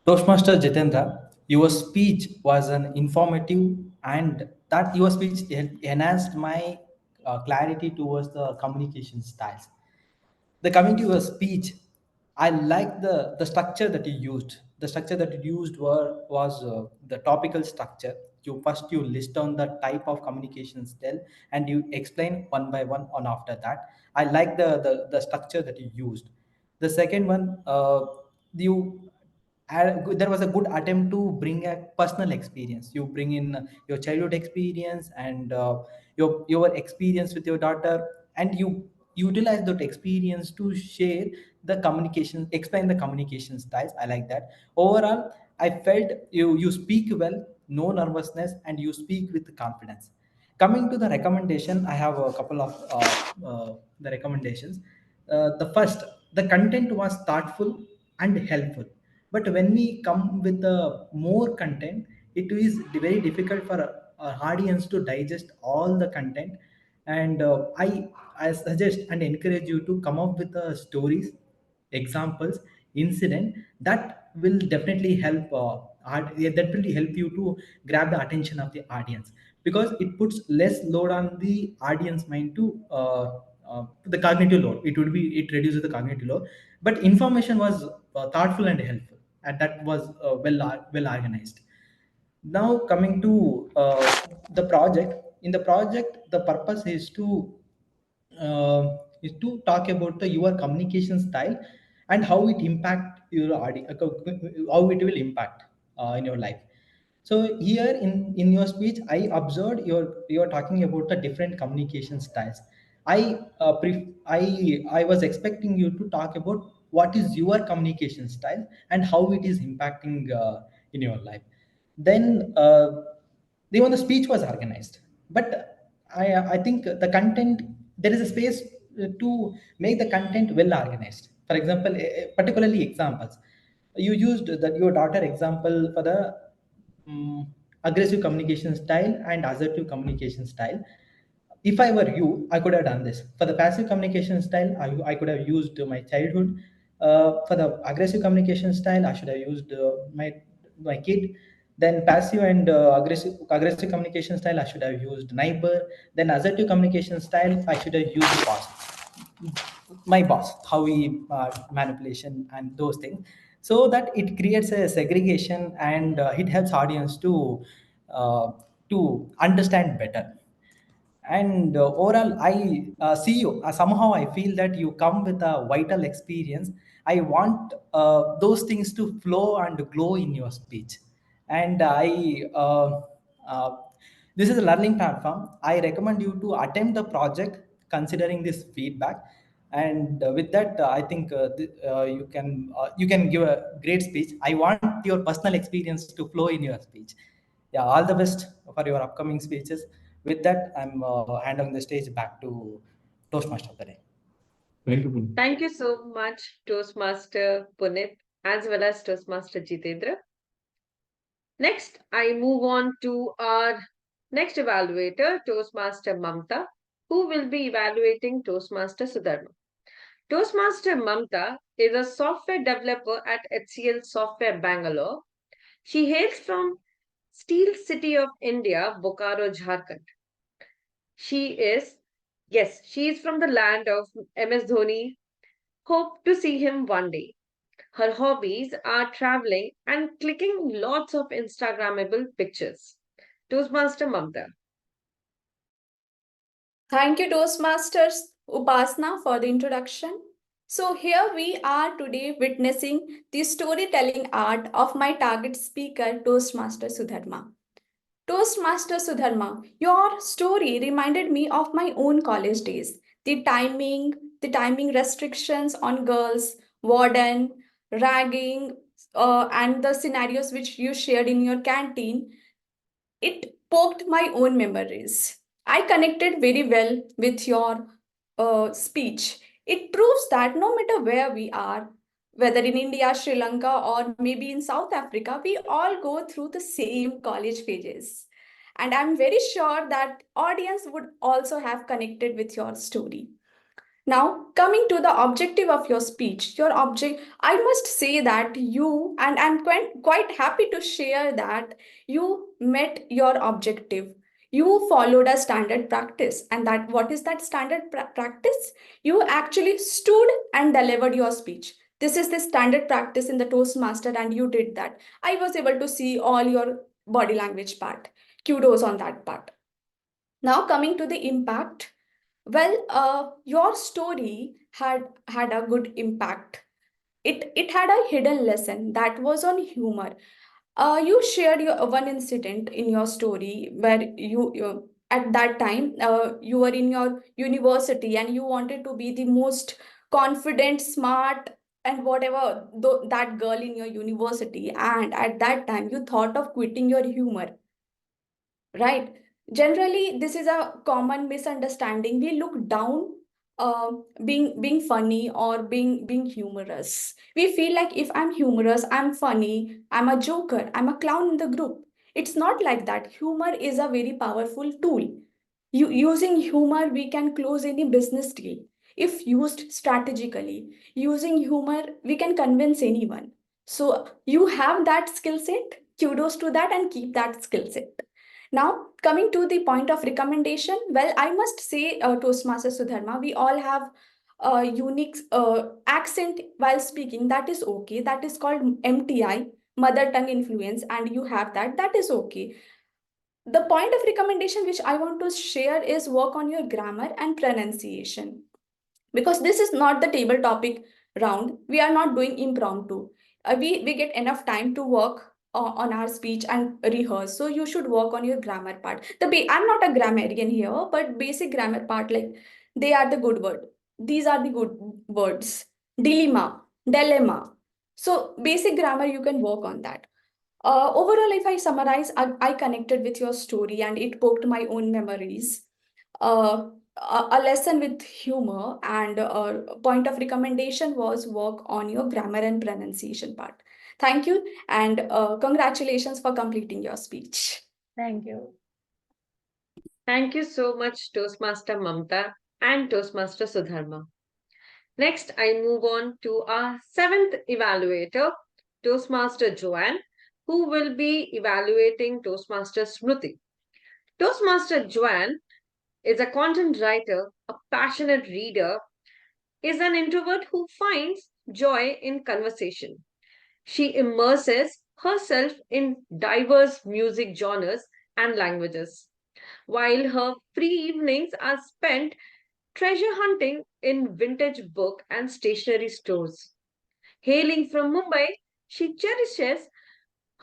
S17: Toastmaster Jitendra, your speech was an informative, and that your speech enhanced my clarity towards the communication styles. The coming to your speech, I like the structure that you used. The structure that you used was the topical structure. You list down the type of communication style and you explain one by one on after that. I like the structure that you used. The second one, you there was a good attempt to bring a personal experience. You bring in your childhood experience and your experience with your daughter, and you utilize that experience to share the communication, explain the communication styles. I like that. Overall, I felt you speak well, no nervousness, and you speak with confidence. Coming to the recommendation, I have a couple of the recommendations. The first, the content was thoughtful and helpful, but when we come with more content, it is very difficult for our audience to digest all the content. And I suggest and encourage you to come up with stories, examples, incident that will definitely help that will help you to grab the attention of the audience, because it puts less load on the audience mind to the cognitive load. It reduces the cognitive load, but information was thoughtful and helpful, and that was well organized. Now coming to the project. In the project, the purpose is to talk about your communication style and how it impact your audience, how it will impact in your life. So here in your speech, I observed you're talking about the different communication styles. I was expecting you to talk about what is your communication style and how it is impacting in your life. Then even the speech was organized, but I think the content, there is a space to make the content well organized. For example, particularly examples. You used that your daughter example for the aggressive communication style and assertive communication style. If I were you, I could have done this. For the passive communication style, I could have used my childhood. For the aggressive communication style, I should have used my kid. Then passive and aggressive communication style, I should have used neighbor. Then assertive communication style, I should have used past. my boss, how he manipulation and those things, so that it creates a segregation and it helps audience uh, to understand better. And overall, I see you. Somehow, I feel that you come with a vital experience. I want those things to flow and glow in your speech. And uh, this is a learning platform. I recommend you to attempt the project considering this feedback. And with that, I think you can give a great speech. I want your personal experience to flow in your speech. Yeah, all the best for your upcoming speeches. With that, I'm handing the stage back to Toastmaster today.
S9: Thank you, Punith.
S2: Thank you so much, Toastmaster Punith, as well as Toastmaster Jitendra. Next, I move on to our next evaluator, Toastmaster Mamta, who will be evaluating Toastmaster Sudharma. Toastmaster Mamta is a software developer at HCL Software Bangalore. She hails from Steel City of India, Bokaro, Jharkhand. She is from the land of MS Dhoni. Hope to see him one day. Her hobbies are traveling and clicking lots of Instagrammable pictures. Toastmaster Mamta.
S18: Thank you, Toastmasters Upasana, for the introduction. So, here we are today witnessing the storytelling art of my target speaker, Toastmaster Sudharma. Toastmaster Sudharma, your story reminded me of my own college days. The timing restrictions on girls, warden, ragging, and the scenarios which you shared in your canteen, it poked my own memories. I connected very well with your speech. It proves that no matter where we are, whether in India, Sri Lanka, or maybe in South Africa, we all go through the same college phases. And I'm very sure that audience would also have connected with your story. Now, coming to the objective of your speech, I must say that you, and I'm quite happy to share that you met your objective. You followed a standard practice. And that what is that standard practice? You actually stood and delivered your speech. This is the standard practice in the Toastmaster, and you did that. I was able to see all your body language part. Kudos on that part. Now, coming to the impact. Well, your story had a good impact. It had a hidden lesson that was on humor. You shared your one incident in your story where you at that time you were in your university and you wanted to be the most confident, smart, and whatever that girl in your university. And at that time, you thought of quitting your humor, right? Generally, this is a common misunderstanding. We look down being funny or being humorous. We feel like if I'm humorous, I'm funny, I'm a joker, I'm a clown in the group. It's not like that. Humor is a very powerful tool. Using humor, we can close any business deal. If used strategically, using humor, we can convince anyone. So you have that skill set. Kudos to that, and keep that skill set. Now, coming to the point of recommendation, well, I must say, Toastmaster Sudharma, we all have a unique accent while speaking. That is okay. That is called MTI, Mother Tongue Influence, and you have that. That is okay. The point of recommendation which I want to share is work on your grammar and pronunciation. Because this is not the table topic round. We are not doing impromptu. We get enough time to work on our speech and rehearse. So you should work on your grammar part. I'm not a grammarian here, but basic grammar part, like they are the good word. These are the good words. Dilemma. So basic grammar, you can work on that. Overall, if I summarize, I connected with your story and it poked my own memories. A lesson with humor, and a point of recommendation was work on your grammar and pronunciation part. Thank you, and congratulations for completing your speech.
S8: Thank you.
S2: Thank you so much, Toastmaster Mamta and Toastmaster Sudharma. Next, I move on to our seventh evaluator, Toastmaster Joanne, who will be evaluating Toastmaster Smruti. Toastmaster Joanne is a content writer, a passionate reader, is an introvert who finds joy in conversation. She immerses herself in diverse music genres and languages, while her free evenings are spent treasure hunting in vintage book and stationery stores. Hailing from Mumbai, she cherishes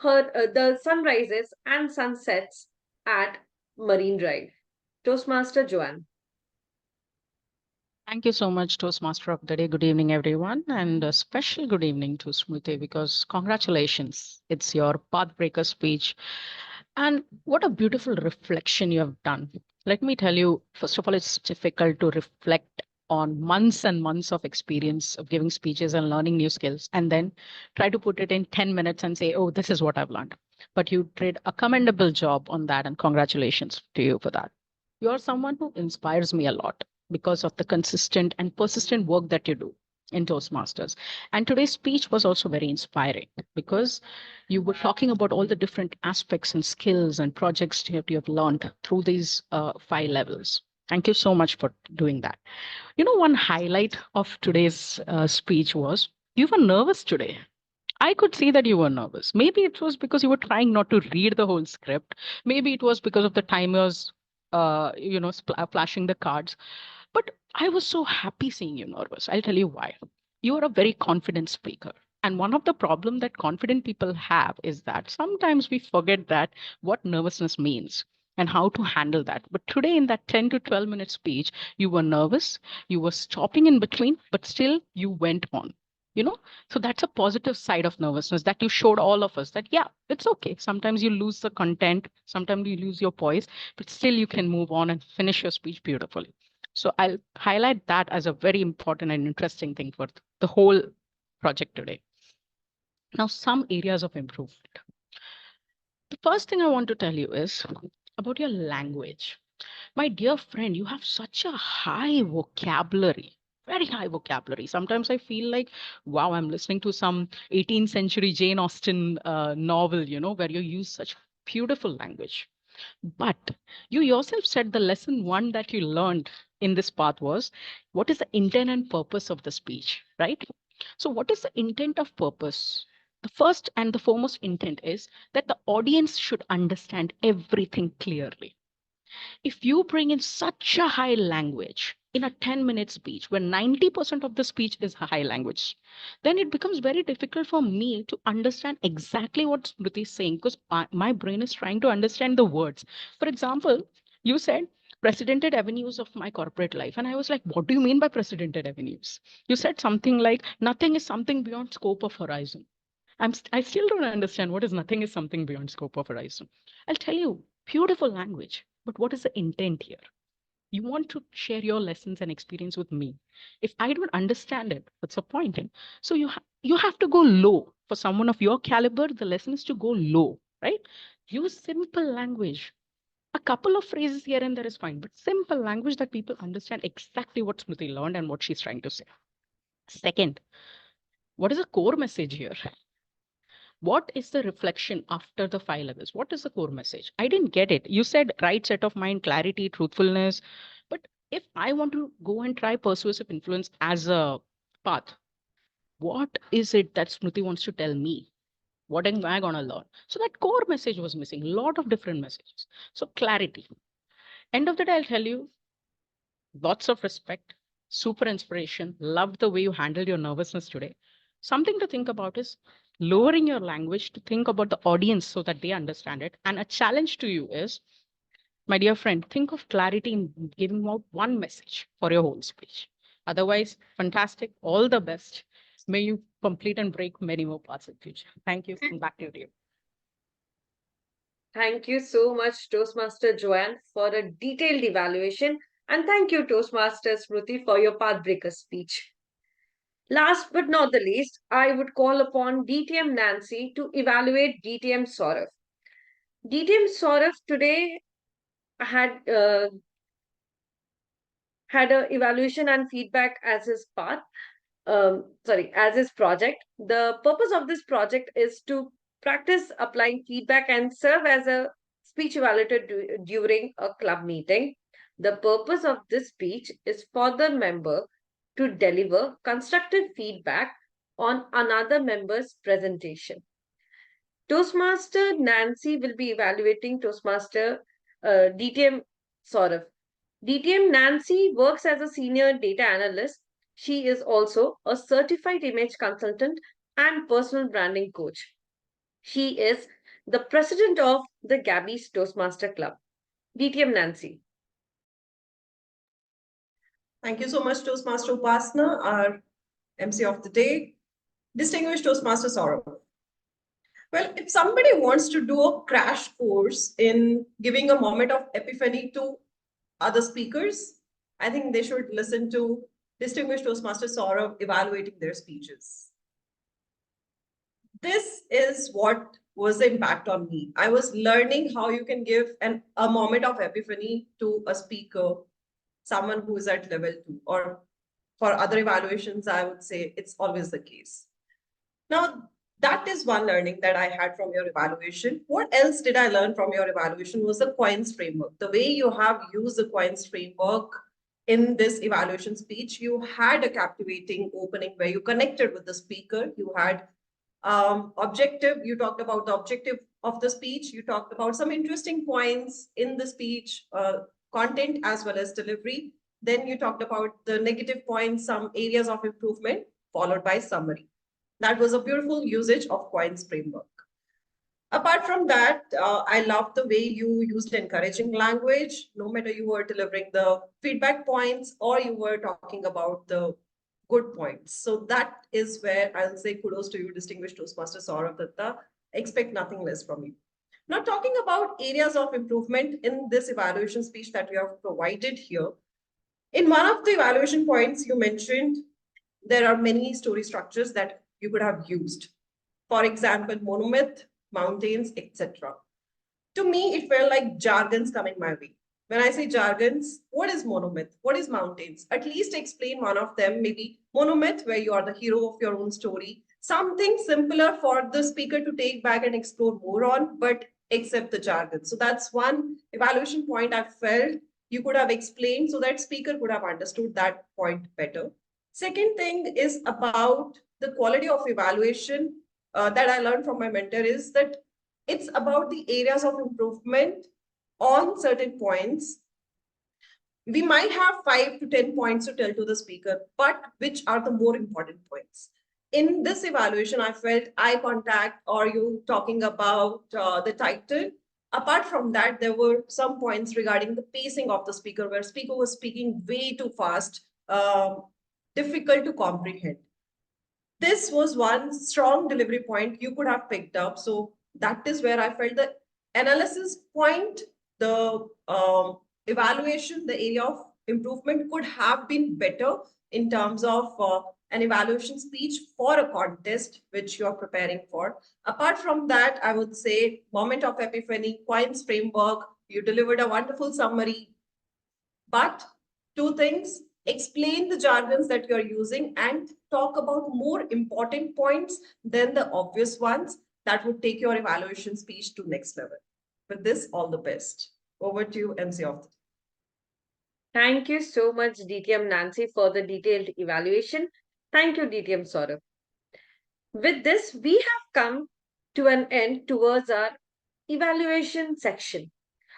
S2: the sunrises and sunsets at Marine Drive. Toastmaster Joanne.
S10: Thank you so much, Toastmaster of the Day. Good evening, everyone. And a special good evening to Smruti because congratulations. It's your Pathbreaker speech. And what a beautiful reflection you have done. Let me tell you, first of all, it's difficult to reflect on months and months of experience of giving speeches and learning new skills, and then try to put it in 10 minutes and say, oh, this is what I've learned. But you did a commendable job on that, and congratulations to you for that. You're someone who inspires me a lot because of the consistent and persistent work that you do in Toastmasters. And today's speech was also very inspiring because you were talking about all the different aspects and skills and projects that you have learned through these 5 levels. Thank you so much for doing that. You know, one highlight of today's speech was you were nervous today. I could see that you were nervous. Maybe it was because you were trying not to read the whole script. Maybe it was because of the timers, flashing the cards. But I was so happy seeing you nervous. I'll tell you why. You are a very confident speaker. And one of the problems that confident people have is that sometimes we forget that what nervousness means and how to handle that. But today in that 10 to 12 minute speech, you were nervous, you were stopping in between, but still you went on. So that's a positive side of nervousness that you showed all of us that, yeah, it's okay. Sometimes you lose the content, sometimes you lose your poise, but still you can move on and finish your speech beautifully. So I'll highlight that as a very important and interesting thing for the whole project today. Now, some areas of improvement. The first thing I want to tell you is about your language. My dear friend, you have such a high vocabulary, very high vocabulary. Sometimes I feel like, wow, I'm listening to some 18th century Jane Austen novel, where you use such beautiful language. But you yourself said the lesson one that you learned in this path was what is the intent and purpose of the speech, right? So, what is the intent of purpose? The first and the foremost intent is that the audience should understand everything clearly. If you bring in such a high language in a 10-minute speech, where 90% of the speech is high language, then it becomes very difficult for me to understand exactly what Smruti is saying because my brain is trying to understand the words. For example, you said precedented avenues of my corporate life. And I was like, what do you mean by precedented avenues? You said something like, nothing is something beyond scope of horizon. I still don't understand what is nothing is something beyond scope of horizon. I'll tell you, beautiful language, but what is the intent here? You want to share your lessons and experience with me. If I don't understand it, what's the point? So you have to go low. For someone of your caliber, the lesson is to go low, right? Use simple language. A couple of phrases here and there is fine, but simple language that people understand exactly what Smruti learned and what she's trying to say. Second, what is the core message here? What is the reflection after the 5 levels? What is the core message? I didn't get it. You said right set of mind, clarity, truthfulness. But if I want to go and try persuasive influence as a path, what is it that Smruti wants to tell me? What am I going to learn? So that core message was missing. A lot of different messages. So clarity. End of the day, I'll tell you, lots of respect, super inspiration. Loved the way you handled your nervousness today. Something to think about is lowering your language to think about the audience so that they understand it. And a challenge to you is, my dear friend, think of clarity in giving out one message for your whole speech. Otherwise, fantastic. All the best. May you complete and break many more parts in future. Thank you. And back to you.
S2: Thank you so much, Toastmaster Joanne, for a detailed evaluation. And thank you, Toastmaster Smruti, for your pathbreaker speech. Last but not the least, I would call upon DTM Nancy to evaluate DTM Sourav. DTM Sourav today had an evaluation and feedback as his path. As his project. The purpose of this project is to practice applying feedback and serve as a speech evaluator during a club meeting. The purpose of this speech is for the member to deliver constructive feedback on another member's presentation. Toastmaster Nancy will be evaluating Toastmaster DTM Sourav. DTM Nancy works as a senior data analyst. She is also a certified image consultant and personal branding coach. She is the president of the Gabbys Toastmaster Club. DTM Nancy.
S19: Thank you so much, Toastmaster Upasana, our MC of the day. Distinguished Toastmaster Sourav. Well, if somebody wants to do a crash course in giving a moment of epiphany to other speakers, I think they should listen to Distinguished Toastmaster Sourav evaluating their speeches. This is what was the impact on me. I was learning how you can give a moment of epiphany to a speaker, someone who is at level 2, or for other evaluations, I would say it's always the case. Now, that is one learning that I had from your evaluation. What else did I learn from your evaluation was the coins framework. The way you have used the coins framework in this evaluation speech, you had a captivating opening where you connected with the speaker. You had objective, you talked about the objective of the speech. You talked about some interesting points in the speech, content as well as delivery. Then you talked about the negative points, some areas of improvement, followed by summary. That was a beautiful usage of coins framework. Apart from that, I love the way you used encouraging language, no matter you were delivering the feedback points or you were talking about the good points. So that is where I'll say kudos to you, Distinguished Toastmaster Sourav Datta. Expect nothing less from you. Now, talking about areas of improvement in this evaluation speech that you have provided here, in one of the evaluation points you mentioned, there are many story structures that you could have used. For example, monomyth, mountains, etc. To me, it felt like jargons coming my way. When I say jargons, what is monomyth? What is mountains? At least explain one of them, maybe monomyth, where you are the hero of your own story. Something simpler for the speaker to take back and explore more on, but accept the jargon. So that's one evaluation point I felt you could have explained so that speaker could have understood that point better. Second thing is about the quality of evaluation that I learned from my mentor is that it's about the areas of improvement on certain points. We might have 5 to 10 points to tell to the speaker, but which are the more important points? In this evaluation, I felt eye contact or you talking about the title. Apart from that, there were some points regarding the pacing of the speaker where speaker was speaking way too fast, difficult to comprehend. This was one strong delivery point you could have picked up. So that is where I felt the analysis point, the evaluation, the area of improvement could have been better in terms of an evaluation speech for a contest which you are preparing for. Apart from that, I would say moment of epiphany, coins framework, you delivered a wonderful summary. But two things, explain the jargons that you're using and talk about more important points than the obvious ones that would take your evaluation speech to next level. With this, all the best. Over to you, MC of the day.
S2: Thank you so much, DTM Nancy, for the detailed evaluation. Thank you, DTM Sourav. With this, we have come to an end towards our evaluation section.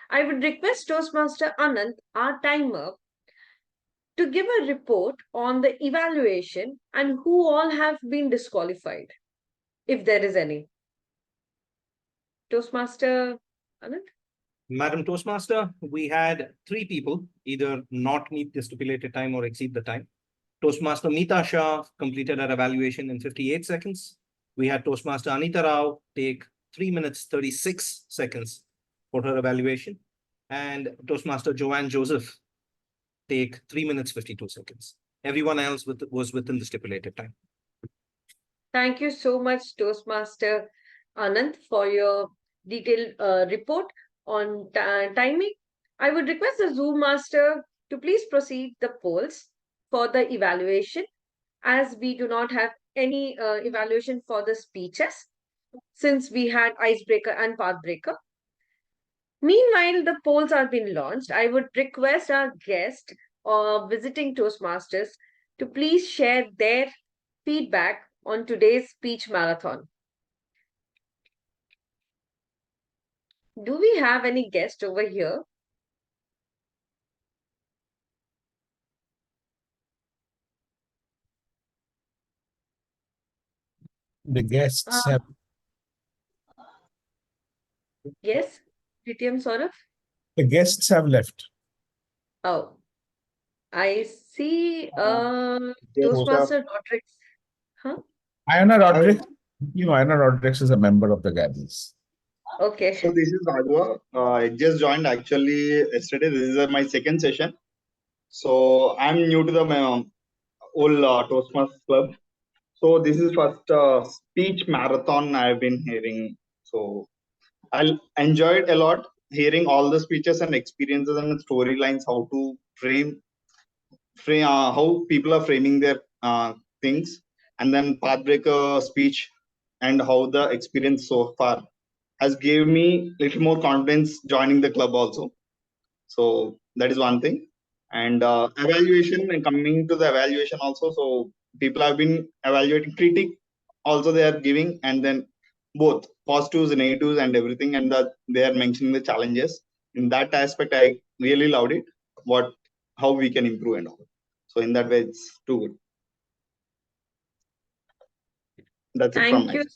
S2: I would request Toastmaster Anant, our timer, to give a report on the evaluation and who all have been disqualified, if there is any. Toastmaster Anant?
S3: Madam Toastmaster, we had 3 people either not meet the stipulated time or exceed the time. Toastmaster Mita Shah completed her evaluation in 58 seconds. We had Toastmaster Anita Rao take 3 minutes 36 seconds for her evaluation. And Toastmaster Joanne Joseph take 3 minutes 52 seconds. Everyone else was within the stipulated time.
S2: Thank you so much, Toastmaster Anant, for your detailed report on timing. I would request the Zoom master to please proceed the polls for the evaluation, as we do not have any evaluation for the speeches, since we had icebreaker and pathbreaker. Meanwhile, the polls are being launched. I would request our guest or visiting Toastmasters to please share their feedback on today's speech marathon. Do we have any guest over here?
S16: The guests have.
S2: Yes, TM Sourav?
S16: The guests have left.
S2: Oh, I see Toastmaster Rodriguez. Huh?
S16: Ayana Rodriguez. You know, Ayana Rodriguez is a member of the Gabbys.
S2: Okay.
S20: So this is Raghav. I just joined actually yesterday. This is my second session. So I'm new to the whole Toastmasters club. So this is first speech marathon I've been hearing. So I enjoyed a lot hearing all the speeches and experiences and storylines, how to frame how people are framing their things, and then pathbreaker speech and how the experience so far has gave me little more confidence joining the club also. So that is one thing. And evaluation, and coming to the evaluation also, so people have been evaluating critic also they are giving, and then both positives and negatives and everything, and that they are mentioning the challenges. In that aspect, I really loved it. How we can improve and all. So in that way, it's too good. That's it from
S2: Thank
S20: my
S2: you.
S20: side.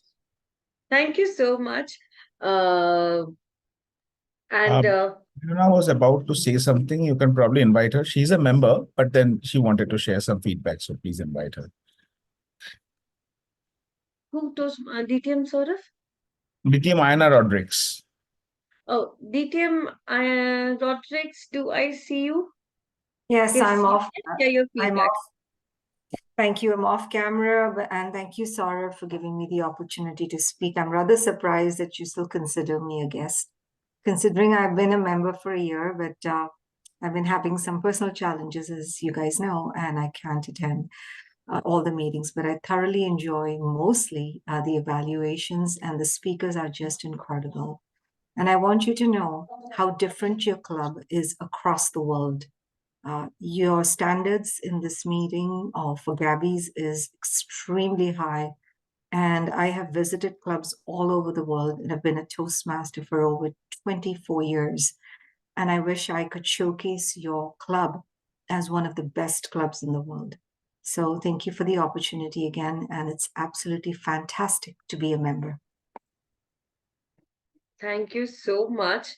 S2: Thank you so much.
S16: Neena was about to say something. You can probably invite her. She's a member, but then she wanted to share some feedback. So please invite her.
S2: Who told DTM Sourav?
S16: DTM Ayana Rodriguez.
S2: Oh, DTM Rodriguez, do I see you?
S21: Yes, I'm off.
S2: Share your
S21: I'm
S2: feedback.
S21: off. Thank you. I'm off camera, and thank you, Sourav, for giving me the opportunity to speak. I'm rather surprised that you still consider me a guest, considering I've been a member for a year, but I've been having some personal challenges, as you guys know, and I can't attend all the meetings, but I thoroughly enjoy mostly the evaluations, and the speakers are just incredible. And I want you to know how different your club is across the world. Your standards in this meeting for Gabbys is extremely high. And I have visited clubs all over the world and have been a Toastmaster for over 24 years. And I wish I could showcase your club as one of the best clubs in the world. So thank you for the opportunity again. And it's absolutely fantastic to be a member.
S2: Thank you so much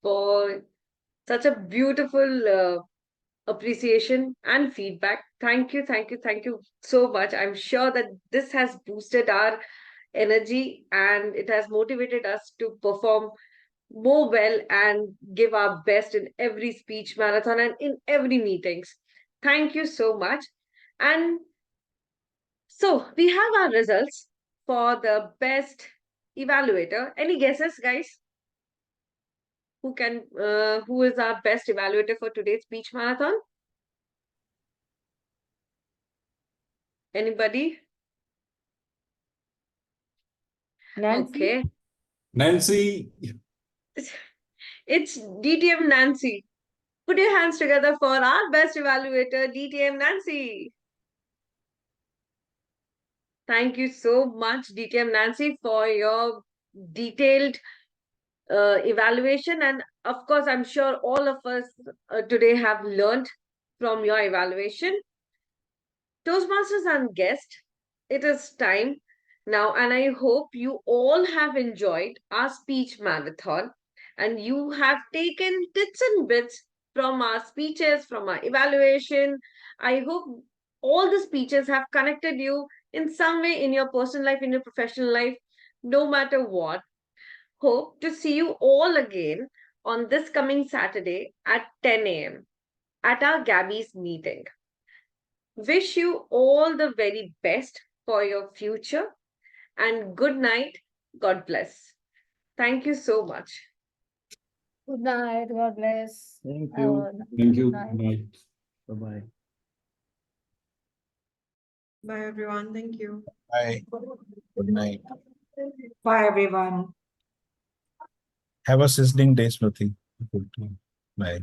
S2: for such a beautiful appreciation and feedback. Thank you, thank you, thank you so much. I'm sure that this has boosted our energy and it has motivated us to perform more well and give our best in every speech marathon and in every meetings. Thank you so much. And so we have our results for the best evaluator. Any guesses, guys? Who is our best evaluator for today's speech marathon? Anybody?
S13: Nancy?
S2: Okay.
S9: Nancy.
S2: It's DTM Nancy. Put your hands together for our best evaluator, DTM Nancy. Thank you so much, DTM Nancy, for your detailed evaluation. And of course, I'm sure all of us today have learned from your evaluation. Toastmasters and guests, it is time now, and I hope you all have enjoyed our speech marathon and you have taken bits and bits from our speeches, from our evaluation. I hope all the speeches have connected you in some way in your personal life, in your professional life, no matter what. Hope to see you all again on this coming Saturday at 10 a.m. at our Gabbys meeting. Wish you all the very best for your future and good night. God bless. Thank you so much.
S8: Good night. God bless.
S16: Thank
S9: Thank you.
S8: Good night.
S9: Bye.
S16: Bye-bye.
S19: Bye, everyone. Thank you.
S16: Bye. Good night.
S21: Bye, everyone.
S16: Have a sizzling day, Smruti. Bye.